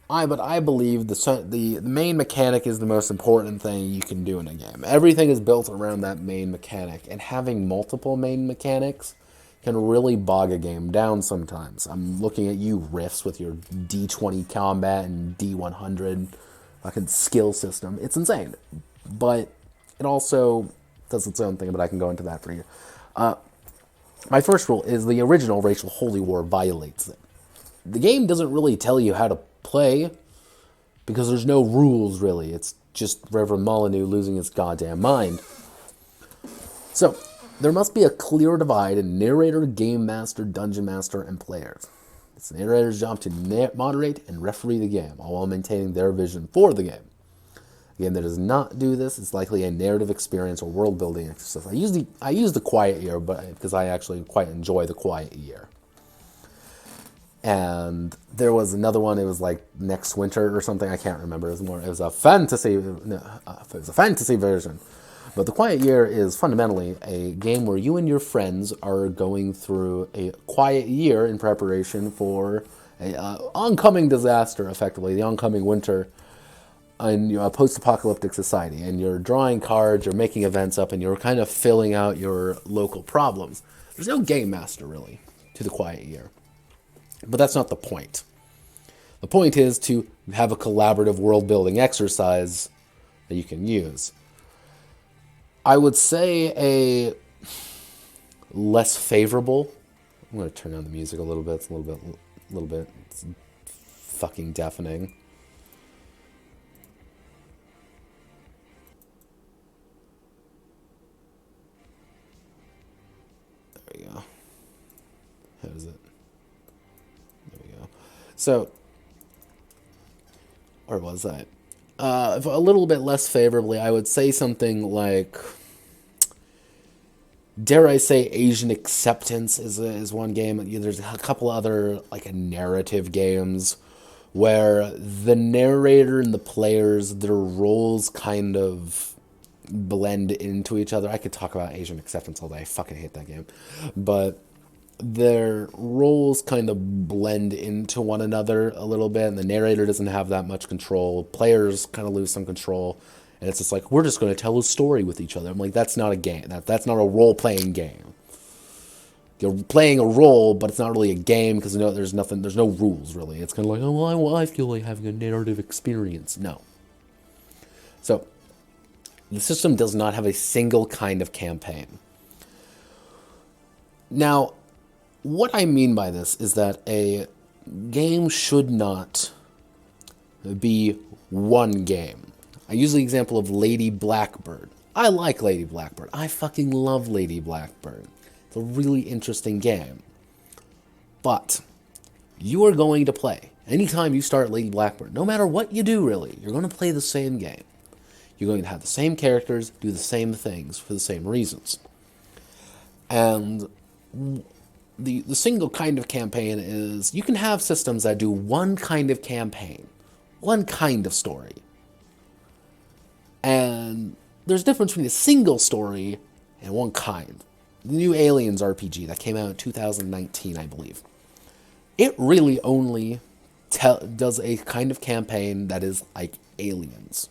but I believe the main mechanic is the most important thing you can do in a game. Everything is built around that main mechanic, and having multiple main mechanics can really bog a game down sometimes. I'm looking at you, Riffs, with your D20 combat and D100 fucking skill system. It's insane, but it also does its own thing, but I can go into that for you. My first rule is the original racial holy war violates it. The game doesn't really tell you how to play because there's no rules, really. It's just Reverend Molyneux losing his goddamn mind. So, there must be a clear divide in narrator, game master, dungeon master, and players. It's the narrator's job to moderate and referee the game, all while maintaining their vision for the game. A game that does not do this is likely a narrative experience or world-building exercise. I use the quiet year, because I actually quite enjoy the quiet year. And there was another one. It was like Next Winter or something. I can't remember. It was a fantasy version. But The Quiet Year is fundamentally a game where you and your friends are going through a quiet year in preparation for a oncoming disaster, effectively, the oncoming winter in a post-apocalyptic society. And you're drawing cards, you're making events up, and you're kind of filling out your local problems. There's no game master, really, to The Quiet Year. But that's not the point. The point is to have a collaborative world-building exercise that you can use. I would say a less favorable. I'm going to turn down the music a little bit. It's a little bit. It's fucking deafening. There we go. How is it? There we go. So, where was that? A little bit less favorably, I would say something like, dare I say, Asian Acceptance is one game. There's a couple other like narrative games where the narrator and the players, their roles kind of blend into each other. I could talk about Asian Acceptance all day. I fucking hate that game. But their roles kind of blend into one another a little bit, and the narrator doesn't have that much control. Players kind of lose some control, and it's just like, we're just going to tell a story with each other. I'm like, that's not a game. That's not a role-playing game. You're playing a role, but it's not really a game because there's no rules, really. It's kind of like, oh, well, I feel like having a narrative experience. No. So, the system does not have a single kind of campaign. Now, what I mean by this is that a game should not be one game. I use the example of Lady Blackbird. I like Lady Blackbird. I fucking love Lady Blackbird. It's a really interesting game. But you are going to play. Anytime you start Lady Blackbird, no matter what you do really, you're going to play the same game. You're going to have the same characters, do the same things for the same reasons. And the single kind of campaign is, you can have systems that do one kind of campaign, one kind of story. And there's a difference between a single story and one kind. The new Aliens RPG that came out in 2019, I believe. It really only does a kind of campaign that is like Aliens.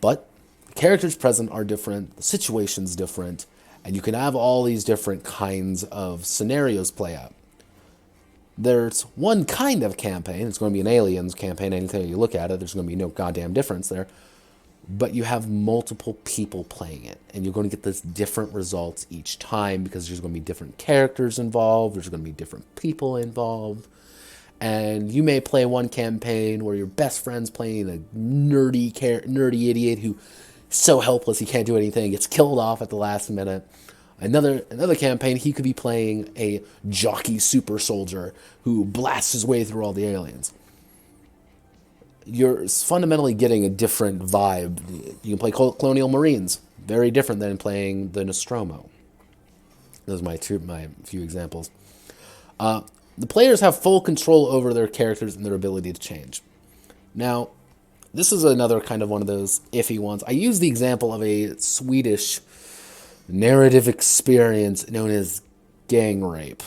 But the characters present are different, the situation's different, and you can have all these different kinds of scenarios play out. There's one kind of campaign. It's going to be an Aliens campaign. Anytime you look at it, there's going to be no goddamn difference there. But you have multiple people playing it, and you're going to get this different results each time because there's going to be different characters involved. There's going to be different people involved. And you may play one campaign where your best friend's playing a nerdy idiot who so helpless he can't do anything, gets killed off at the last minute. Another campaign, he could be playing a jockey super soldier who blasts his way through all the aliens. You're fundamentally getting a different vibe. You can play Colonial Marines, very different than playing the Nostromo. Those are my few examples. The players have full control over their characters and their ability to change. Now, this is another kind of one of those iffy ones. I use the example of a Swedish narrative experience known as gang rape.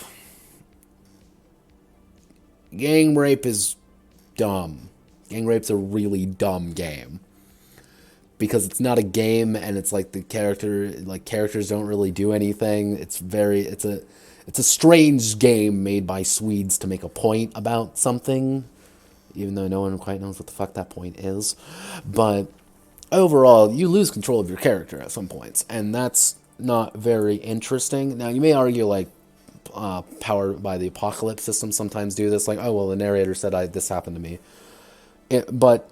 Gang rape is dumb. Gang rape's a really dumb game. Because it's not a game and it's like characters don't really do anything. It's a strange game made by Swedes to make a point about something, even though no one quite knows what the fuck that point is. But overall, you lose control of your character at some points, and that's not very interesting. Now, you may argue, like, Powered by the Apocalypse systems sometimes do this, like, oh, well, the narrator said this happened to me. But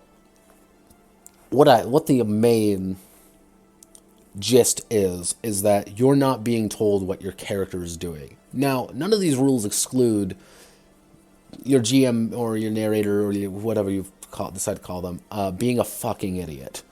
what the main gist is that you're not being told what your character is doing. Now, none of these rules exclude your GM or your narrator or whatever you decide to call them being a fucking idiot.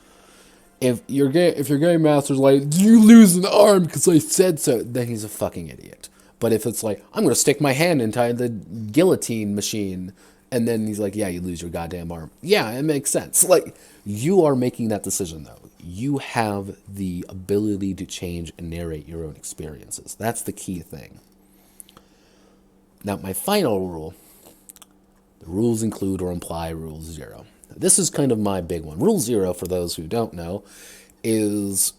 If your game master's like, you lose an arm because I said so, then he's a fucking idiot. But if it's like, I'm going to stick my hand inside the guillotine machine, and then he's like, yeah, you lose your goddamn arm. Yeah, it makes sense. Like, you are making that decision, though. you have the ability to change and narrate your own experiences. That's the key thing. Now, my final rule, the rules include or imply Rule 0. This is kind of my big one. Rule 0, for those who don't know, is,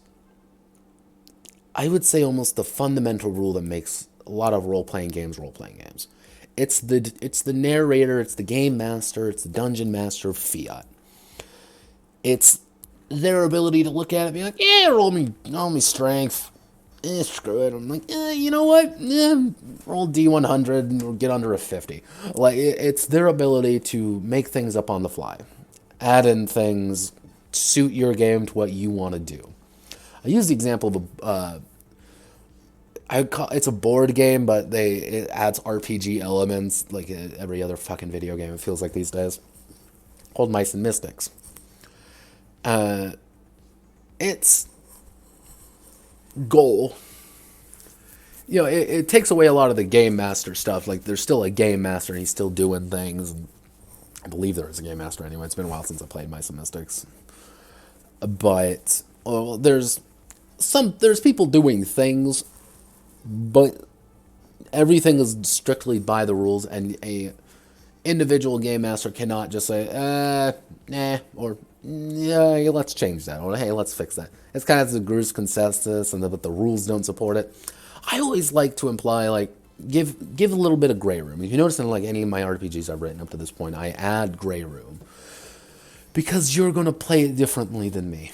I would say, almost the fundamental rule that makes a lot of role-playing games role-playing games. It's the narrator, it's the game master, it's the dungeon master, Fiat. It's their ability to look at it and be like, yeah, roll me strength. Screw it. I'm like, you know what? Roll D100 and get under a 50. Like, it's their ability to make things up on the fly. Add in things, suit your game to what you want to do. I use the example of it's a board game, but it adds RPG elements like every other fucking video game, it feels like these days. Called Mice and Mystics. Its goal, it takes away a lot of the game master stuff. Like, there's still a game master and he's still doing things. I believe there is a game master anyway. It's been a while since I played Mice and Mystics. But there's people doing things, but everything is strictly by the rules, and a individual game master cannot just say, nah, or yeah, let's change that, or hey, let's fix that. It's kind of the group's consensus, but the rules don't support it. I always like to imply, like, give a little bit of gray room. If you notice in like any of my RPGs I've written up to this point, I add gray room because you're going to play it differently than me.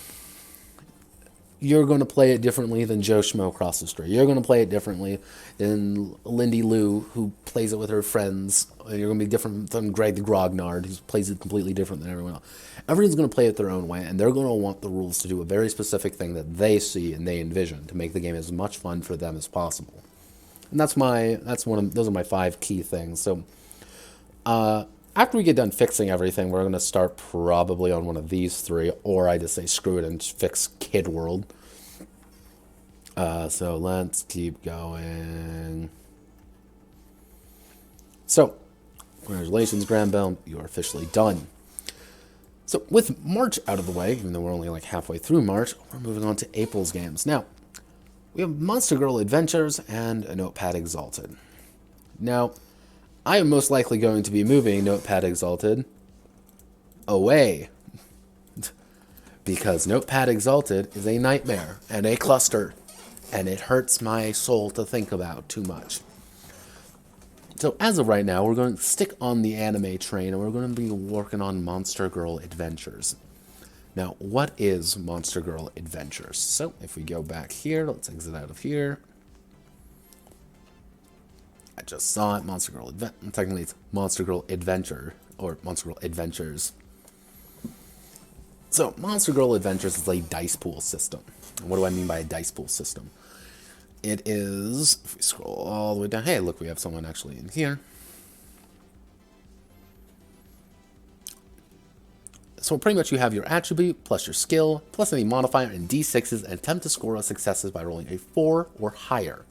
You're going to play it differently than Joe Schmo across the street. You're going to play it differently than Lindy Lou, who plays it with her friends. And you're going to be different than Greg the Grognard, who plays it completely different than everyone else. Everyone's going to play it their own way, and they're going to want the rules to do a very specific thing that they see and they envision to make the game as much fun for them as possible. And those are my 5 key things. So, after we get done fixing everything, we're going to start probably on one of these 3, or I just say screw it and fix Kid World. So let's keep going. So, congratulations, Granbelm, you are officially done. So, with March out of the way, even though we're only like halfway through March, we're moving on to April's games. Now, we have Monster Girl Adventures and a Notepad Exalted. Now, I am most likely going to be moving Notepad Exalted away because Notepad Exalted is a nightmare and a cluster, and it hurts my soul to think about too much. So as of right now, we're going to stick on the anime train, and we're going to be working on Monster Girl Adventures. Now, what is Monster Girl Adventures? So if we go back here, let's exit out of here. I just saw it, Monster Girl technically it's Monster Girl Adventure, or Monster Girl Adventures. So, Monster Girl Adventures is a dice pool system. And what do I mean by a dice pool system? It is, if we scroll all the way down, hey, look, we have someone actually in here. So pretty much you have your attribute, plus your skill, plus any modifier and d6s, and attempt to score successes by rolling a 4 or higher.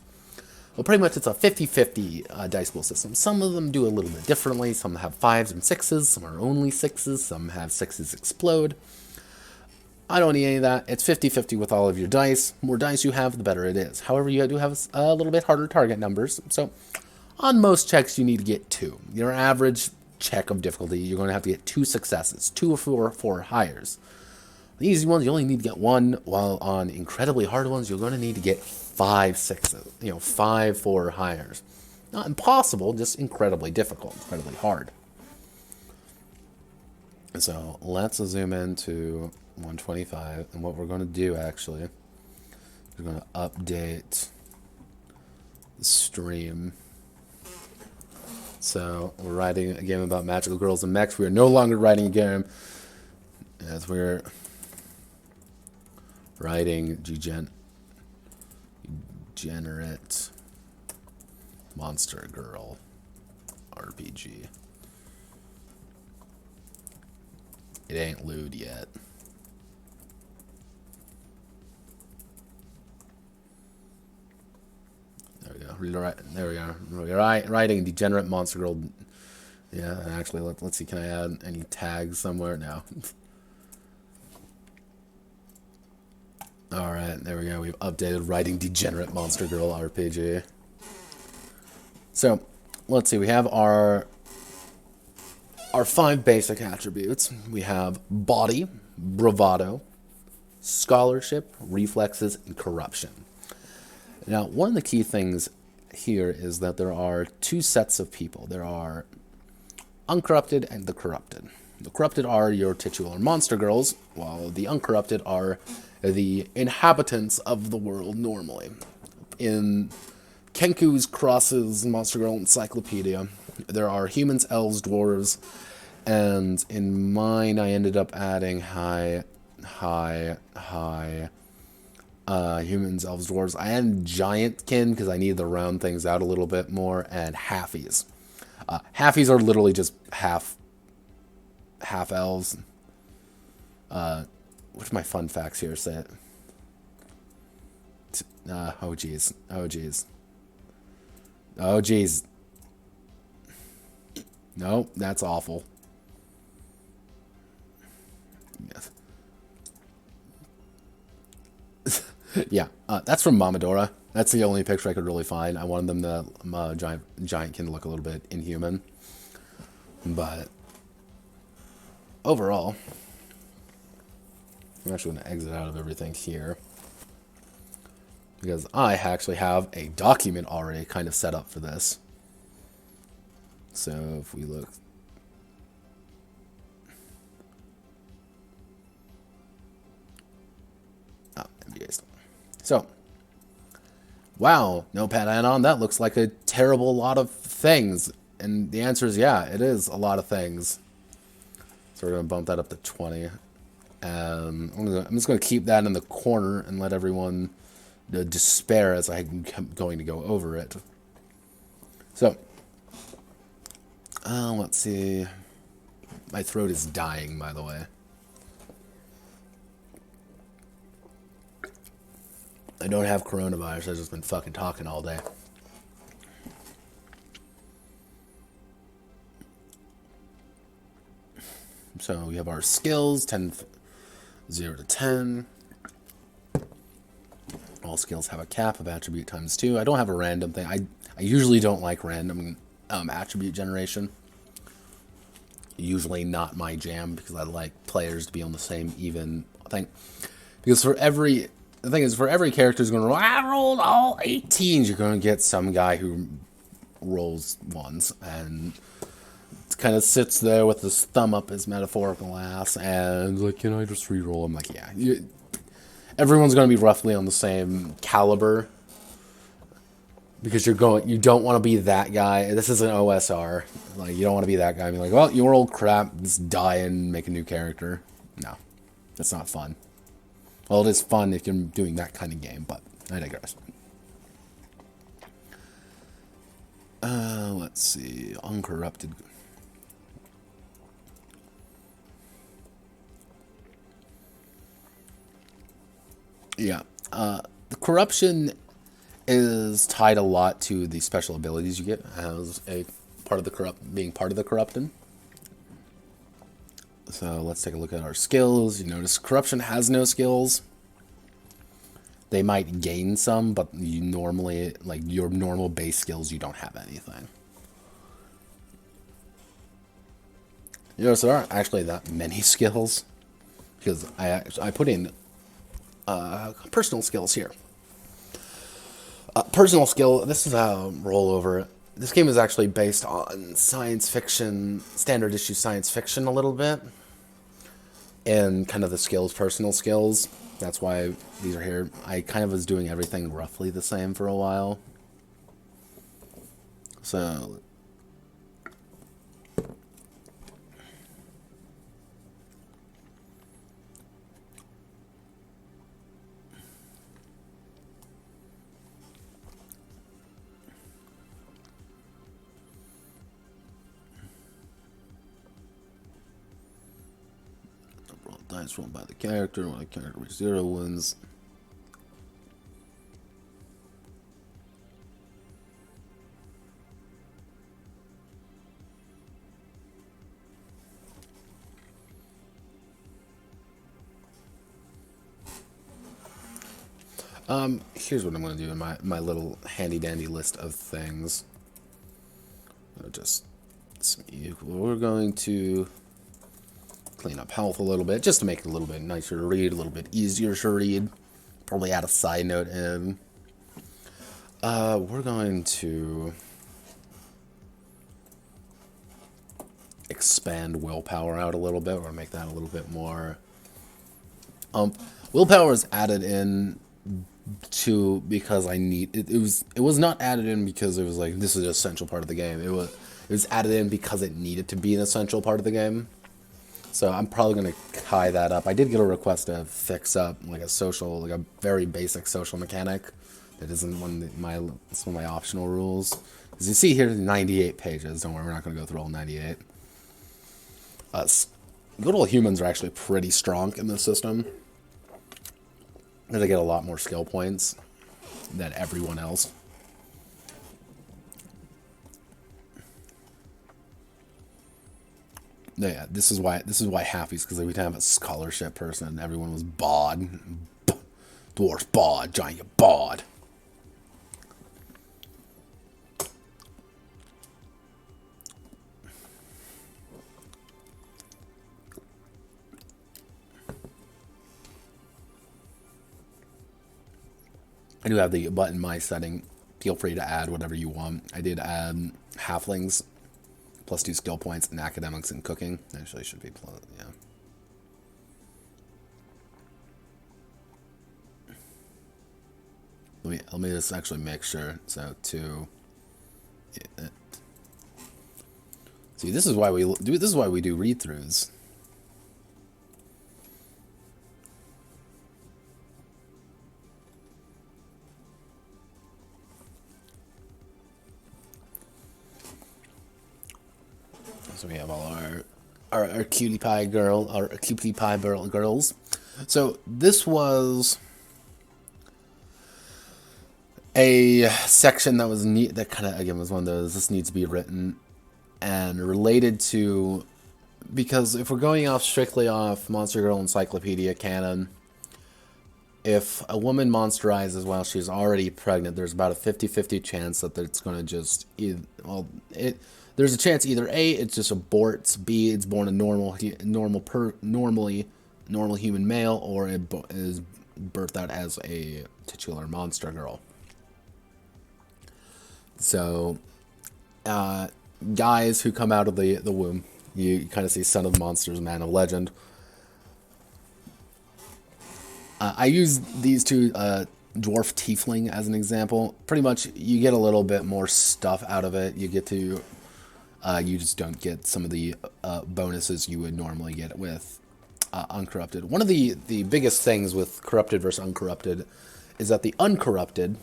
Well, pretty much it's a 50-50 dice pool system. Some of them do a little bit differently. Some have 5s and 6s. Some are only 6s. Some have 6s explode. I don't need any of that. It's 50-50 with all of your dice. The more dice you have, the better it is. However, you do have a little bit harder target numbers. So on most checks, you need to get 2. Your average check of difficulty, you're going to have to get 2 successes. 2 or 4 hires. The easy ones, you only need to get 1, while on incredibly hard ones, you're going to need to get 5 6s, 5 4 hires. Not impossible, just incredibly difficult, incredibly hard. So let's zoom into 125, and what we're going to do actually, we're going to update the stream. So we're writing a game about magical girls and mechs. We are no longer writing a game, as we're writing degenerate Monster Girl RPG. It ain't lewd yet. There we go. There we are. We're writing degenerate Monster Girl. Yeah, and actually, let's see. Can I add any tags somewhere? No. Alright, there we go. We've updated Writing Degenerate Monster Girl RPG. So, let's see. We have our 5 basic attributes. We have body, bravado, scholarship, reflexes, and corruption. Now, one of the key things here is that there are 2 sets of people. There are uncorrupted and the corrupted. The corrupted are your titular monster girls, while the uncorrupted are the inhabitants of the world normally. In Kenku's Cross's Monster Girl Encyclopedia, there are humans, elves, dwarves, and in mine I ended up adding humans, elves, dwarves. I added giantkin because I needed to round things out a little bit more, and halfies. Halfies are literally just half elves. What's my fun facts here say? Oh geez. Oh geez. Oh geez. No, that's awful. Yes. Yeah, that's from Mamadora. That's the only picture I could really find. I wanted them to giantkin to look a little bit inhuman, but overall, I'm actually going to exit out of everything here because I actually have a document already kind of set up for this. So if we look, MVA's. So, wow, Notepad add-on, that looks like a terrible lot of things. And the answer is yeah, it is a lot of things. So we're going to bump that up to 20. I'm just going to keep that in the corner and let everyone despair as I'm going to go over it. So, let's see. My throat is dying, by the way. I don't have coronavirus. I've just been fucking talking all day. So we have our skills, 0 to 10. All skills have a cap of attribute times 2. I don't have a random thing. I usually don't like random attribute generation. Usually not my jam because I like players to be on the same even thing. Because the thing is, for every character who's going to roll, I rolled all 18s, you're going to get some guy who rolls ones and kind of sits there with his thumb up his metaphorical ass and like, can I just re-roll? I'm like, yeah. Everyone's going to be roughly on the same caliber because you don't want to be that guy. This is an OSR. Like, you don't want to be that guy. Be like, well, you rolled crap, just die and make a new character. No, that's not fun. Well, it is fun if you're doing that kind of game, but I digress. Let's see. Uncorrupted. Yeah. The corruption is tied a lot to the special abilities you get as a part of the being part of the corrupted. So let's take a look at our skills. You notice corruption has no skills. They might gain some, but you normally, like your normal base skills, you don't have anything. You notice there aren't actually that many skills because I put in personal skills here. Personal skill, this is a rollover. This game is actually based on science fiction, standard issue science fiction a little bit. And kind of the skills, personal skills. That's why these are here. I kind of was doing everything roughly the same for a while. So dice rolled by the character. When the character reaches 0 wins. Here's what I'm going to do in my little handy-dandy list of things. We're going to clean up health a little bit, just to make it a little bit nicer to read, a little bit easier to read. Probably add a side note in. We're going to expand willpower out a little bit, or make that a little bit more. Willpower is added in because I need it. It was not added in because it was like this is an essential part of the game. It was added in because it needed to be an essential part of the game. So I'm probably going to tie that up. I did get a request to fix up like a very basic social mechanic that isn't one of my optional rules. As you see here, 98 pages. Don't worry, we're not going to go through all 98. Good old humans are actually pretty strong in this system. They get a lot more skill points than everyone else. Yeah, this is why Happy's, because we'd have a scholarship person and everyone was bod. Dwarf bod, giant bod. I do have the button my setting. Feel free to add whatever you want. I did add halflings, +2 skill points in academics and cooking. Actually, should be plus, yeah. Let me just actually make sure. So see, this is why we do read-throughs. So we have all our cutie pie girls. So this was a section that was neat. That kind of again was one of those. This needs to be written and related to, because if we're going off strictly off Monster Girl Encyclopedia canon, if a woman monsterizes while she's already pregnant, there's about a 50-50 chance that it's going to just there's a chance either A, it just aborts, B, it's born a normal human male, or it is birthed out as a titular monster girl. So, guys who come out of the womb, you kind of see son of monsters, man of legend. I use these two dwarf tiefling as an example. Pretty much, you get a little bit more stuff out of it. You get to you just don't get some of the bonuses you would normally get with uncorrupted. One of the biggest things with corrupted versus uncorrupted is that the uncorrupted,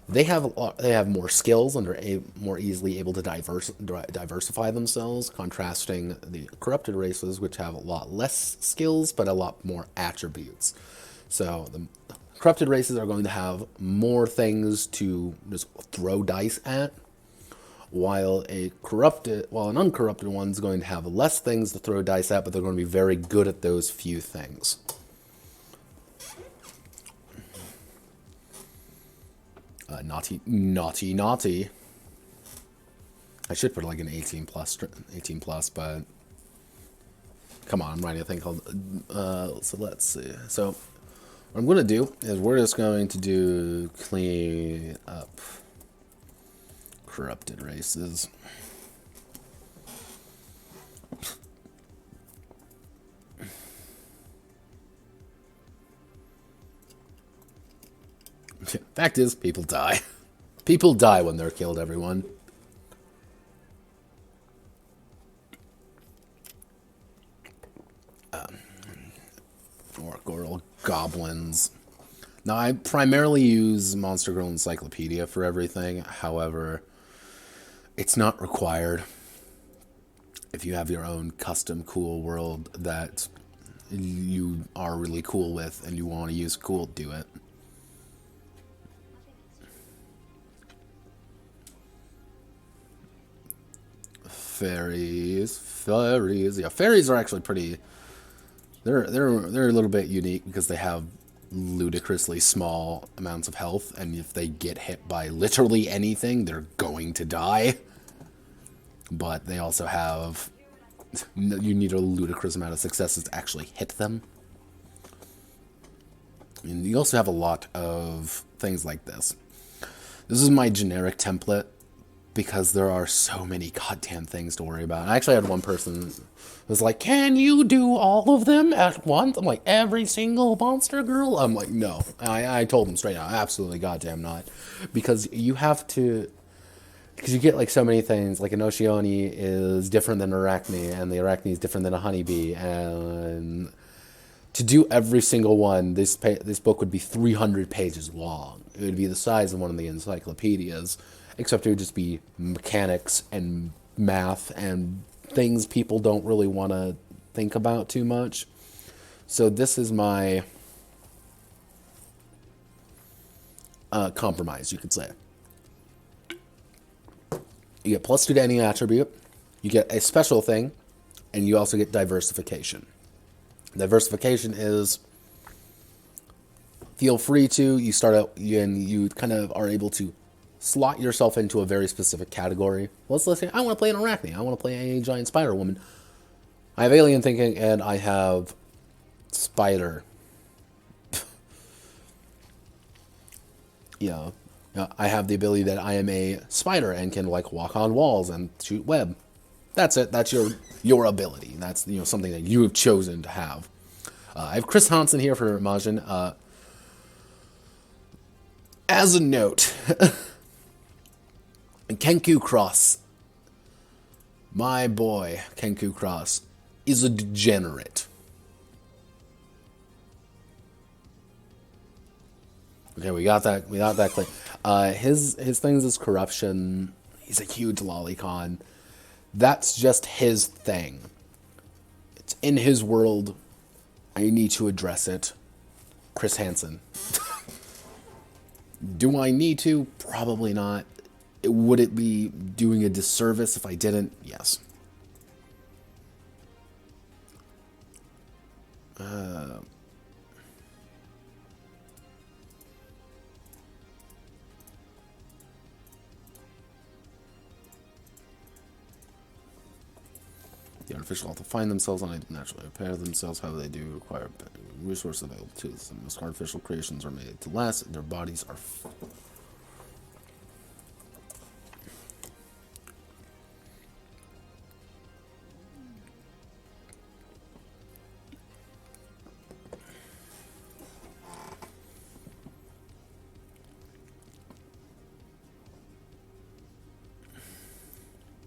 they have more skills and are more easily able to diversify themselves, contrasting the corrupted races, which have a lot less skills but a lot more attributes. So the corrupted races are going to have more things to just throw dice at, while an uncorrupted one's going to have less things to throw dice at, but they're going to be very good at those few things. Naughty. I should put like an 18 plus, but come on, I'm writing a thing called, so let's see. So what I'm going to do is we're just going to do clean up corrupted races. Fact is, people die. People die when they're killed, everyone. Orc girl goblins. Now, I primarily use Monster Girl Encyclopedia for everything. However, it's not required. If you have your own custom cool world that you are really cool with and you want to use cool, do it. Fairies. Yeah, fairies are actually pretty. They're a little bit unique because they have ludicrously small amounts of health, and if they get hit by literally anything, they're going to die. But they also have... You need a ludicrous amount of successes to actually hit them. And you also have a lot of things like this. This is my generic template because there are so many goddamn things to worry about. I actually had one person who was like, can you do all of them at once? I'm like, every single monster girl? I'm like, no. I told him straight out, absolutely goddamn not. Because you have to... Because you get like so many things, like an Oceani is different than Arachne, and the Arachne is different than a honeybee, and to do every single one, this book would be 300 pages long. It would be the size of one of the encyclopedias, except it would just be mechanics and math and things people don't really want to think about too much. So this is my compromise, you could say. You get +2 to any attribute, you get a special thing, and you also get diversification. Diversification is, feel free to, you start out, and you kind of are able to slot yourself into a very specific category. Let's say, I want to play an Arachne, I want to play a giant spider woman. I have alien thinking, and I have spider. Yeah. I have the ability that I am a spider and can like walk on walls and shoot web. That's it. That's your ability. That's something that you have chosen to have. I have Chris Hansen here for Majin. As a note, Kenku Cross, my boy Kenku Cross, is a degenerate. Okay, we got that. We got that clear. His things is corruption. He's a huge lolicon. That's just his thing. It's in his world. I need to address it. Chris Hansen. Do I need to? Probably not. Would it be doing a disservice if I didn't? Yes. The artificial have to find themselves unable to naturally repair themselves. How they do require resources available to them. Most artificial creations are made to last. Their bodies are...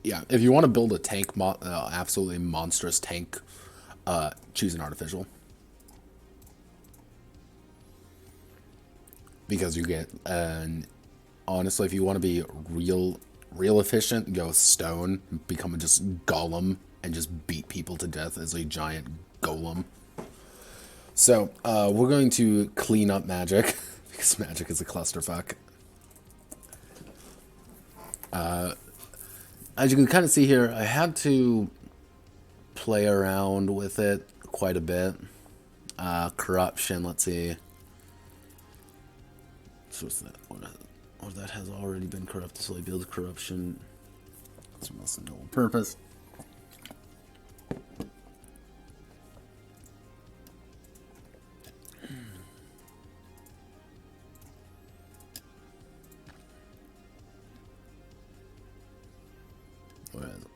Yeah, if you want to build a tank, absolutely monstrous tank, choose an artificial. Because you get, honestly, if you want to be real efficient, go stone, become just golem, and just beat people to death as a giant golem. So, we're going to clean up magic, because magic is a clusterfuck. As you can kind of see here, I had to play around with it quite a bit. Corruption, let's see. So what's that? Or that has already been corrupted, so it builds corruption. Some else no purpose. Where is it?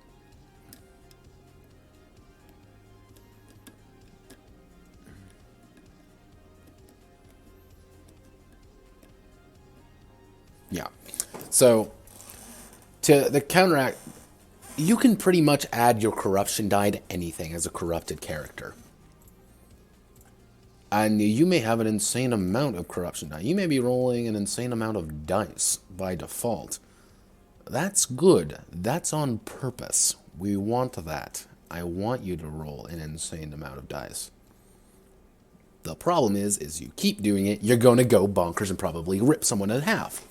Yeah. So, to the counteract, you can pretty much add your corruption die to anything as a corrupted character. And you may have an insane amount of corruption die. You may be rolling an insane amount of dice by default. That's good. That's on purpose. We want that. I want you to roll an insane amount of dice. The problem is you keep doing it, you're going to go bonkers and probably rip someone in half.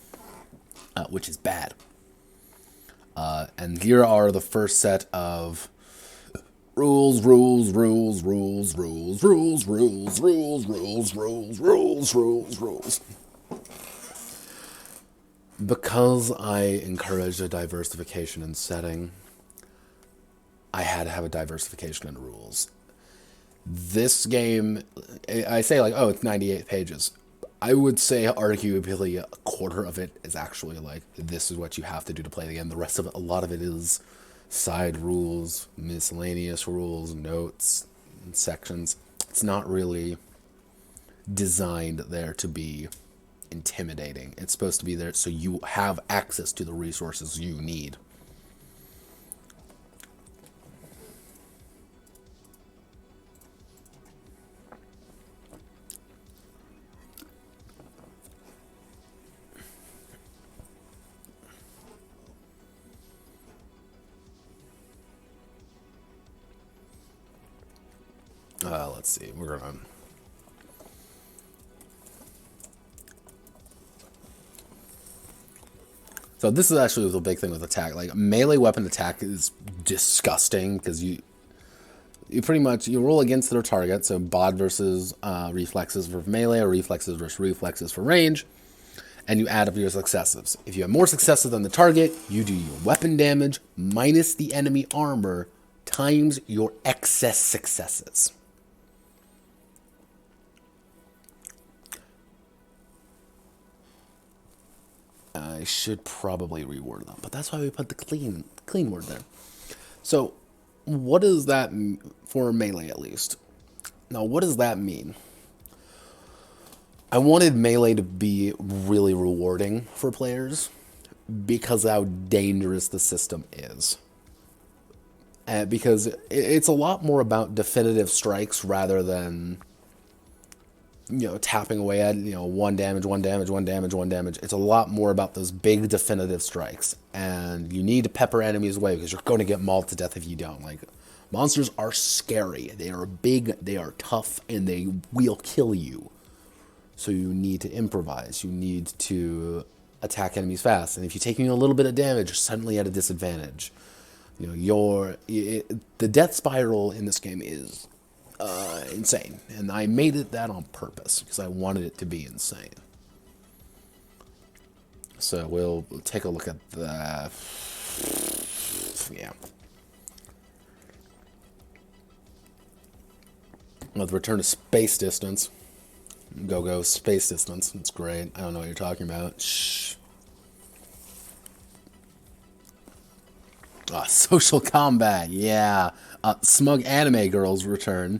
Which is bad. And here are the first set of Rules, rules, rules, rules, rules, rules, rules, rules, rules, rules, rules, rules, rules. Because I encouraged a diversification in setting, I had to have a diversification in rules. This game, I say like, oh, it's 98 pages. I would say arguably a quarter of it is actually like, this is what you have to do to play the game. The rest of it, a lot of it is side rules, miscellaneous rules, notes, and sections. It's not really designed there to be intimidating. It's supposed to be there so you have access to the resources you need. Let's see. We're gonna. So this is actually the big thing with attack. Like melee weapon attack is disgusting because you pretty much you roll against their target. So bod versus reflexes for melee, or reflexes versus reflexes for range, and you add up your successes. If you have more successes than the target, you do your weapon damage minus the enemy armor times your excess successes. I should probably reword them, but that's why we put the clean word there. So, what does that for melee at least? Now, what does that mean? I wanted melee to be really rewarding for players because of how dangerous the system is. Because it's a lot more about definitive strikes rather than, tapping away at, one damage, one damage, one damage, one damage. It's a lot more about those big definitive strikes. And you need to pepper enemies away because you're going to get mauled to death if you don't. Like, monsters are scary. They are big, they are tough, and they will kill you. So you need to improvise. You need to attack enemies fast. And if you're taking a little bit of damage, you're suddenly at a disadvantage. The death spiral in this game is insane, and I made it that on purpose because I wanted it to be insane. So we'll take a look at the Let's return to space distance. Go space distance. It's great. I don't know what you're talking about. Shh. Social combat, yeah. Smug anime girls return.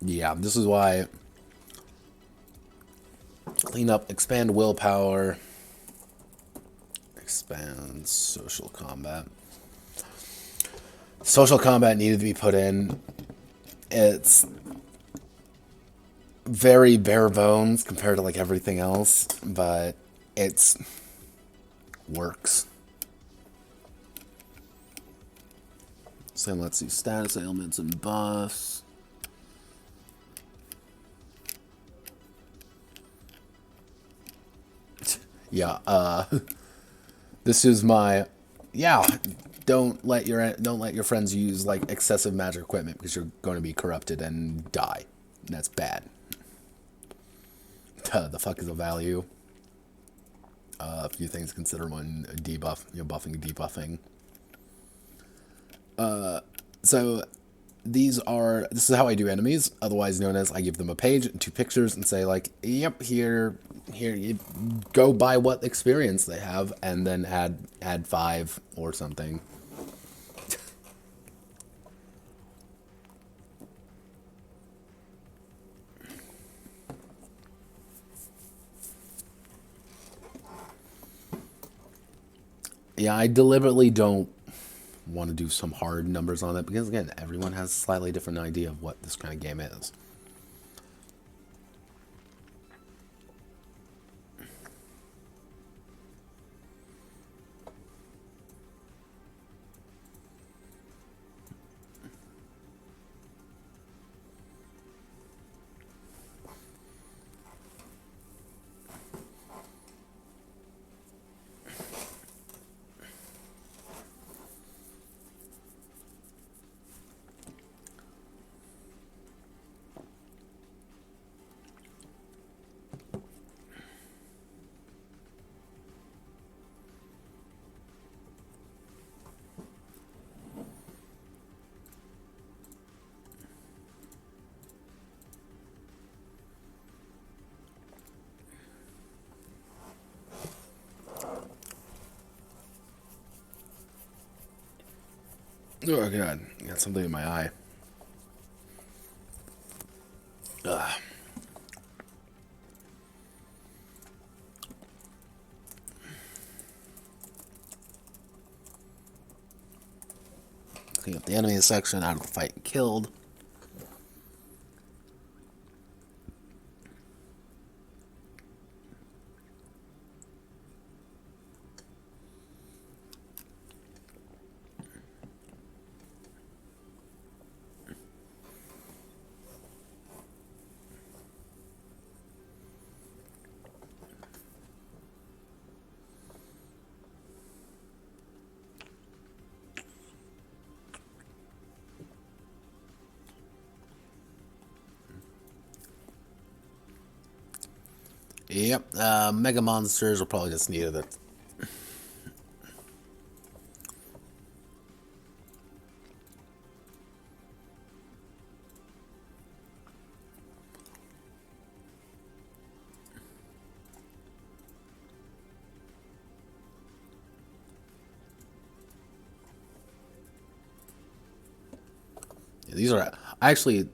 Yeah, this is why clean up, expand willpower, expand social combat. Social combat needed to be put in. It's very bare bones compared to like everything else, but it's works. So let's see, status ailments and buffs. Yeah, this is my don't let your friends use like excessive magic equipment because you're going to be corrupted and die. That's bad. The fuck is a value? A few things to consider when buffing, debuffing. So this is how I do enemies, otherwise known as I give them a page and 2 pictures and say like, yep, here you go by what experience they have, and then add 5 or something. Yeah, I deliberately don't want to do some hard numbers on it because, again, everyone has a slightly different idea of what this kind of game is. Oh god, got something in my eye. Ugh. Clean up the enemy section, out of the fight and killed. Yep, Mega Monsters will probably just need it. These are actually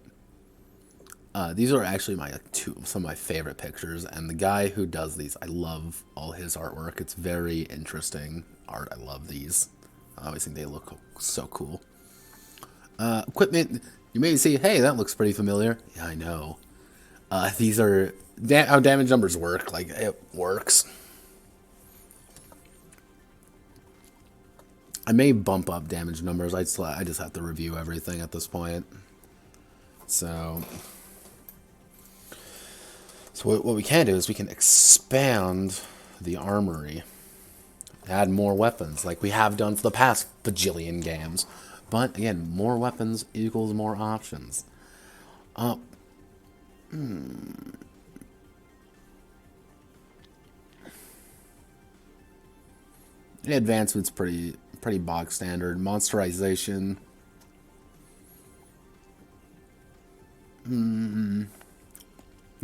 my some of my favorite pictures, and the guy who does these, I love all his artwork. It's very interesting art. I love these. I always think they look so cool. Equipment. You may see, hey, that looks pretty familiar. Yeah, I know. These are how damage numbers work. Like, it works. I may bump up damage numbers. I just have to review everything at this point. So what we can do is we can expand the armory, add more weapons, like we have done for the past bajillion games. But again, more weapons equals more options. The advancement's pretty bog standard. Monsterization.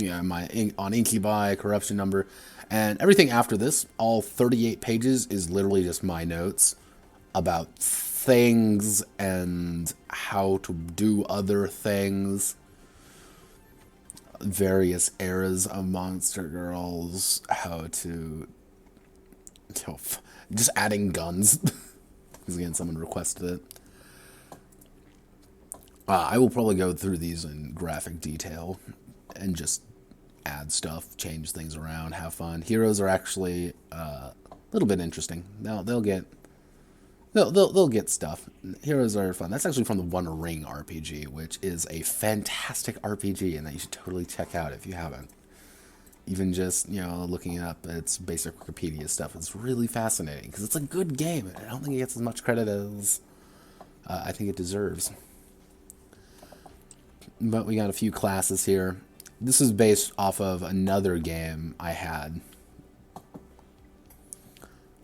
Yeah, on Incubi, corruption number, and everything after this, all 38 pages is literally just my notes about things and how to do other things. Various eras of Monster Girls, how to just adding guns. Because again, someone requested it. I will probably go through these in graphic detail and just add stuff, change things around, have fun. Heroes are actually a little bit interesting. They'll get stuff. Heroes are fun. That's actually from the One Ring RPG, which is a fantastic RPG, and that you should totally check out if you haven't. Even just, looking up its basic Wikipedia stuff, it's really fascinating because it's a good game. I don't think it gets as much credit as I think it deserves. But we got a few classes here. This is based off of another game I had,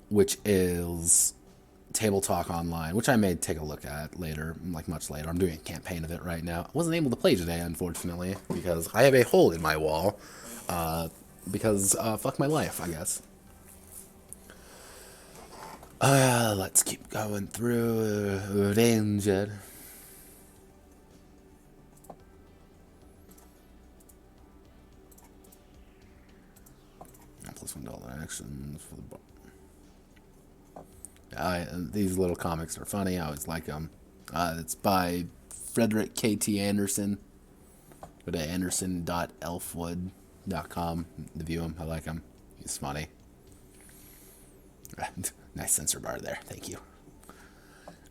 which is Table Talk Online, which I may take a look at later, like much later. I'm doing a campaign of it right now. I wasn't able to play today, unfortunately, because I have a hole in my wall. Because fuck my life, I guess. Let's keep going through danger. Plus $1 actions for the these little comics are funny. I always like them. It's by Frederick K.T. Anderson. Go to anderson.elfwood.com to view him. I like him. He's funny. Nice censor bar there. Thank you.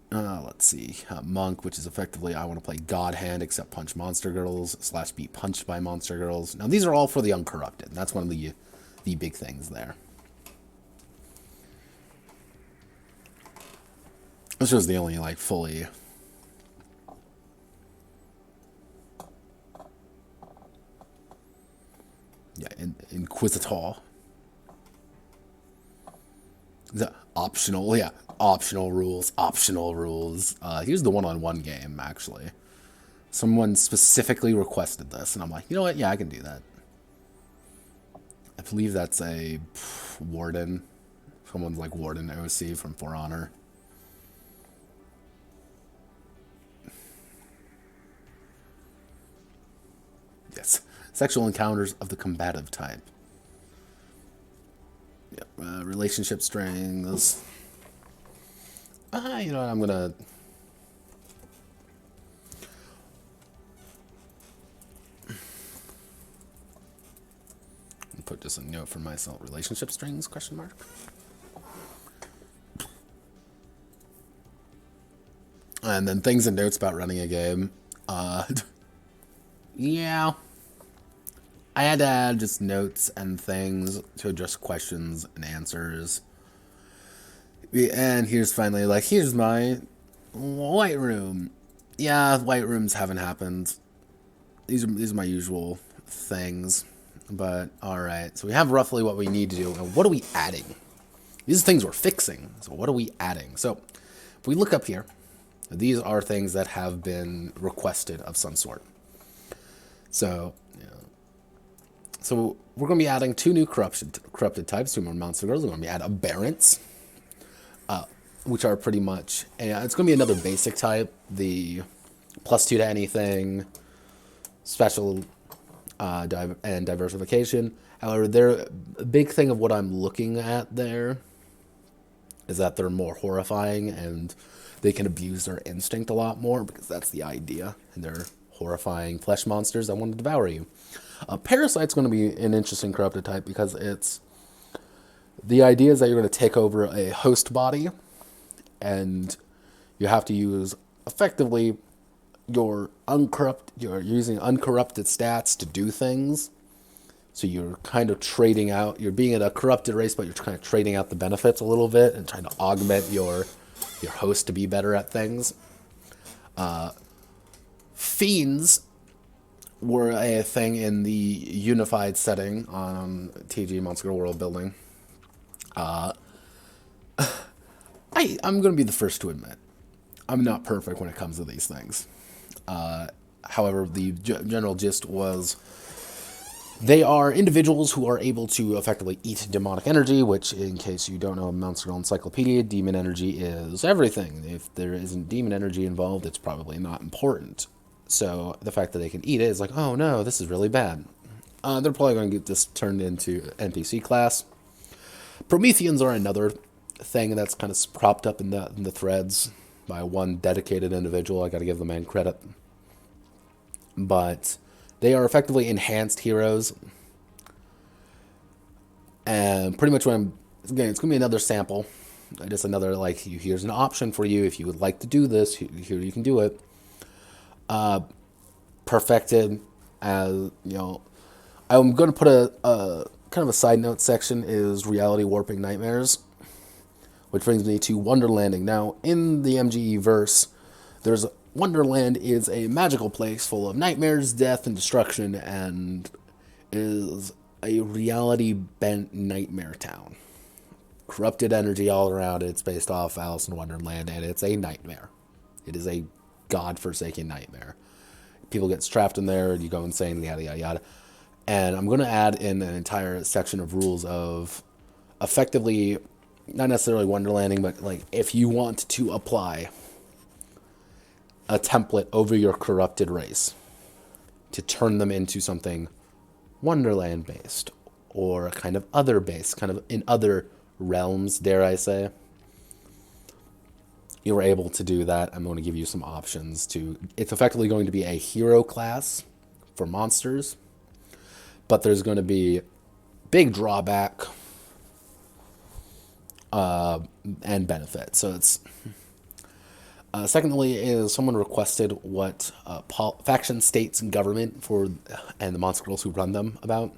Let's see. Monk, which is effectively I want to play God Hand except punch monster girls / be punched by monster girls. Now these are all for the uncorrupted. That's one of the big things there. This was the only fully Inquisitor. The optional rules. Here's the one-on-one game, actually. Someone specifically requested this, and I'm like, you know what? Yeah, I can do that. I believe that's a warden. Someone's like Warden OC from For Honor. Sexual encounters of the combative type. Yep. Relationship strings. You know what, I'm gonna put just a note for myself. Relationship strings, question mark. And then things and notes about running a game. Yeah. I had to add just notes and things to address questions and answers. And here's finally, like, here's my white room. Yeah, white rooms haven't happened. These are my usual things. But, alright. So we have roughly what we need to do. And what are we adding? These are things we're fixing. So what are we adding? So, if we look up here, these are things that have been requested of some sort. So, you know, so we're going to be adding 2 new corrupted types, 2 more monster girls. We're going to be adding aberrants, which are pretty much, it's going to be another basic type, the +2 to anything, special and diversification. However, a big thing of what I'm looking at there is that they're more horrifying and they can abuse their instinct a lot more, because that's the idea. And they're horrifying flesh monsters that want to devour you. Parasite's going to be an interesting corrupted type, because the idea is that you're going to take over a host body, and you have to use effectively you're using uncorrupted stats to do things. So you're kind of trading out, you're being in a corrupted race, but you're kind of trading out the benefits a little bit and trying to augment your host to be better at things. Fiends were a thing in the unified setting on TG Monster Girl World Building. I'm going to be the first to admit, I'm not perfect when it comes to these things. However, the general gist was they are individuals who are able to effectively eat demonic energy, which, in case you don't know Monster Girl Encyclopedia, demon energy is everything. If there isn't demon energy involved, it's probably not important. So the fact that they can eat it is like, oh no, this is really bad. They're probably going to get this turned into NPC class. Prometheans are another thing that's kind of propped up in the threads by one dedicated individual. I got to give the man credit. But they are effectively enhanced heroes. And pretty much again, it's going to be another sample. Just another, like, here's an option for you. If you would like to do this, here you can do it. Perfected as, you know, I'm going to put a kind of a side note section is reality warping nightmares, which brings me to Wonderlanding. Now, in the MGE verse, Wonderland is a magical place full of nightmares, death, and destruction, and is a reality-bent nightmare town. Corrupted energy all around it. It's based off Alice in Wonderland, and it's a nightmare. It is a godforsaken nightmare. People get trapped in there, you go insane, yada, yada, yada. And I'm going to add in an entire section of rules of effectively, not necessarily Wonderlanding, but like if you want to apply a template over your corrupted race to turn them into something Wonderland based or kind of other based, kind of in other realms, dare I say, you were able to do that. I'm going to give you some options to. It's effectively going to be a hero class for monsters, but there's going to be big drawback and benefit. So it's secondly is someone requested what faction states and government and the monster girls who run them about.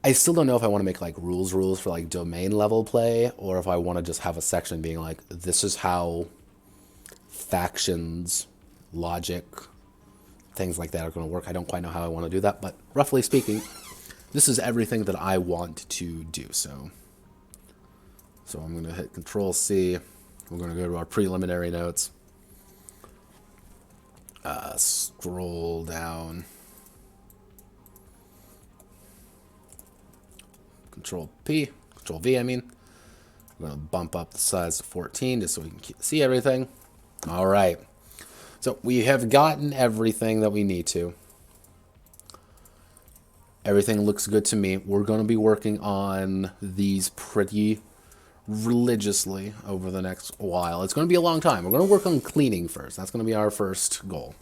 I still don't know if I want to make like rules for like domain level play, or if I want to just have a section being like, this is how factions, logic, things like that are going to work. I don't quite know how I want to do that, but roughly speaking, this is everything that I want to do. So I'm going to hit Control C. We're going to go to our preliminary notes. Scroll down. Control P, Control V, I mean. I'm going to bump up the size to 14 just so we can see everything. All right. So we have gotten everything that we need to. Everything looks good to me. We're going to be working on these pretty religiously over the next while. It's going to be a long time. We're going to work on cleaning first. That's going to be our first goal.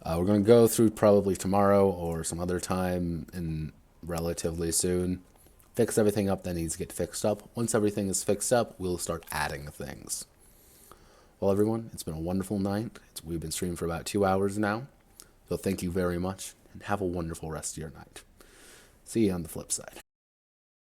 We're going to go through probably tomorrow or some other time in relatively soon. Fix everything up that needs to get fixed up. Once everything is fixed up, we'll start adding things. Well, everyone, it's been a wonderful night. We've been streaming for about 2 hours now. So thank you very much, and have a wonderful rest of your night. See you on the flip side.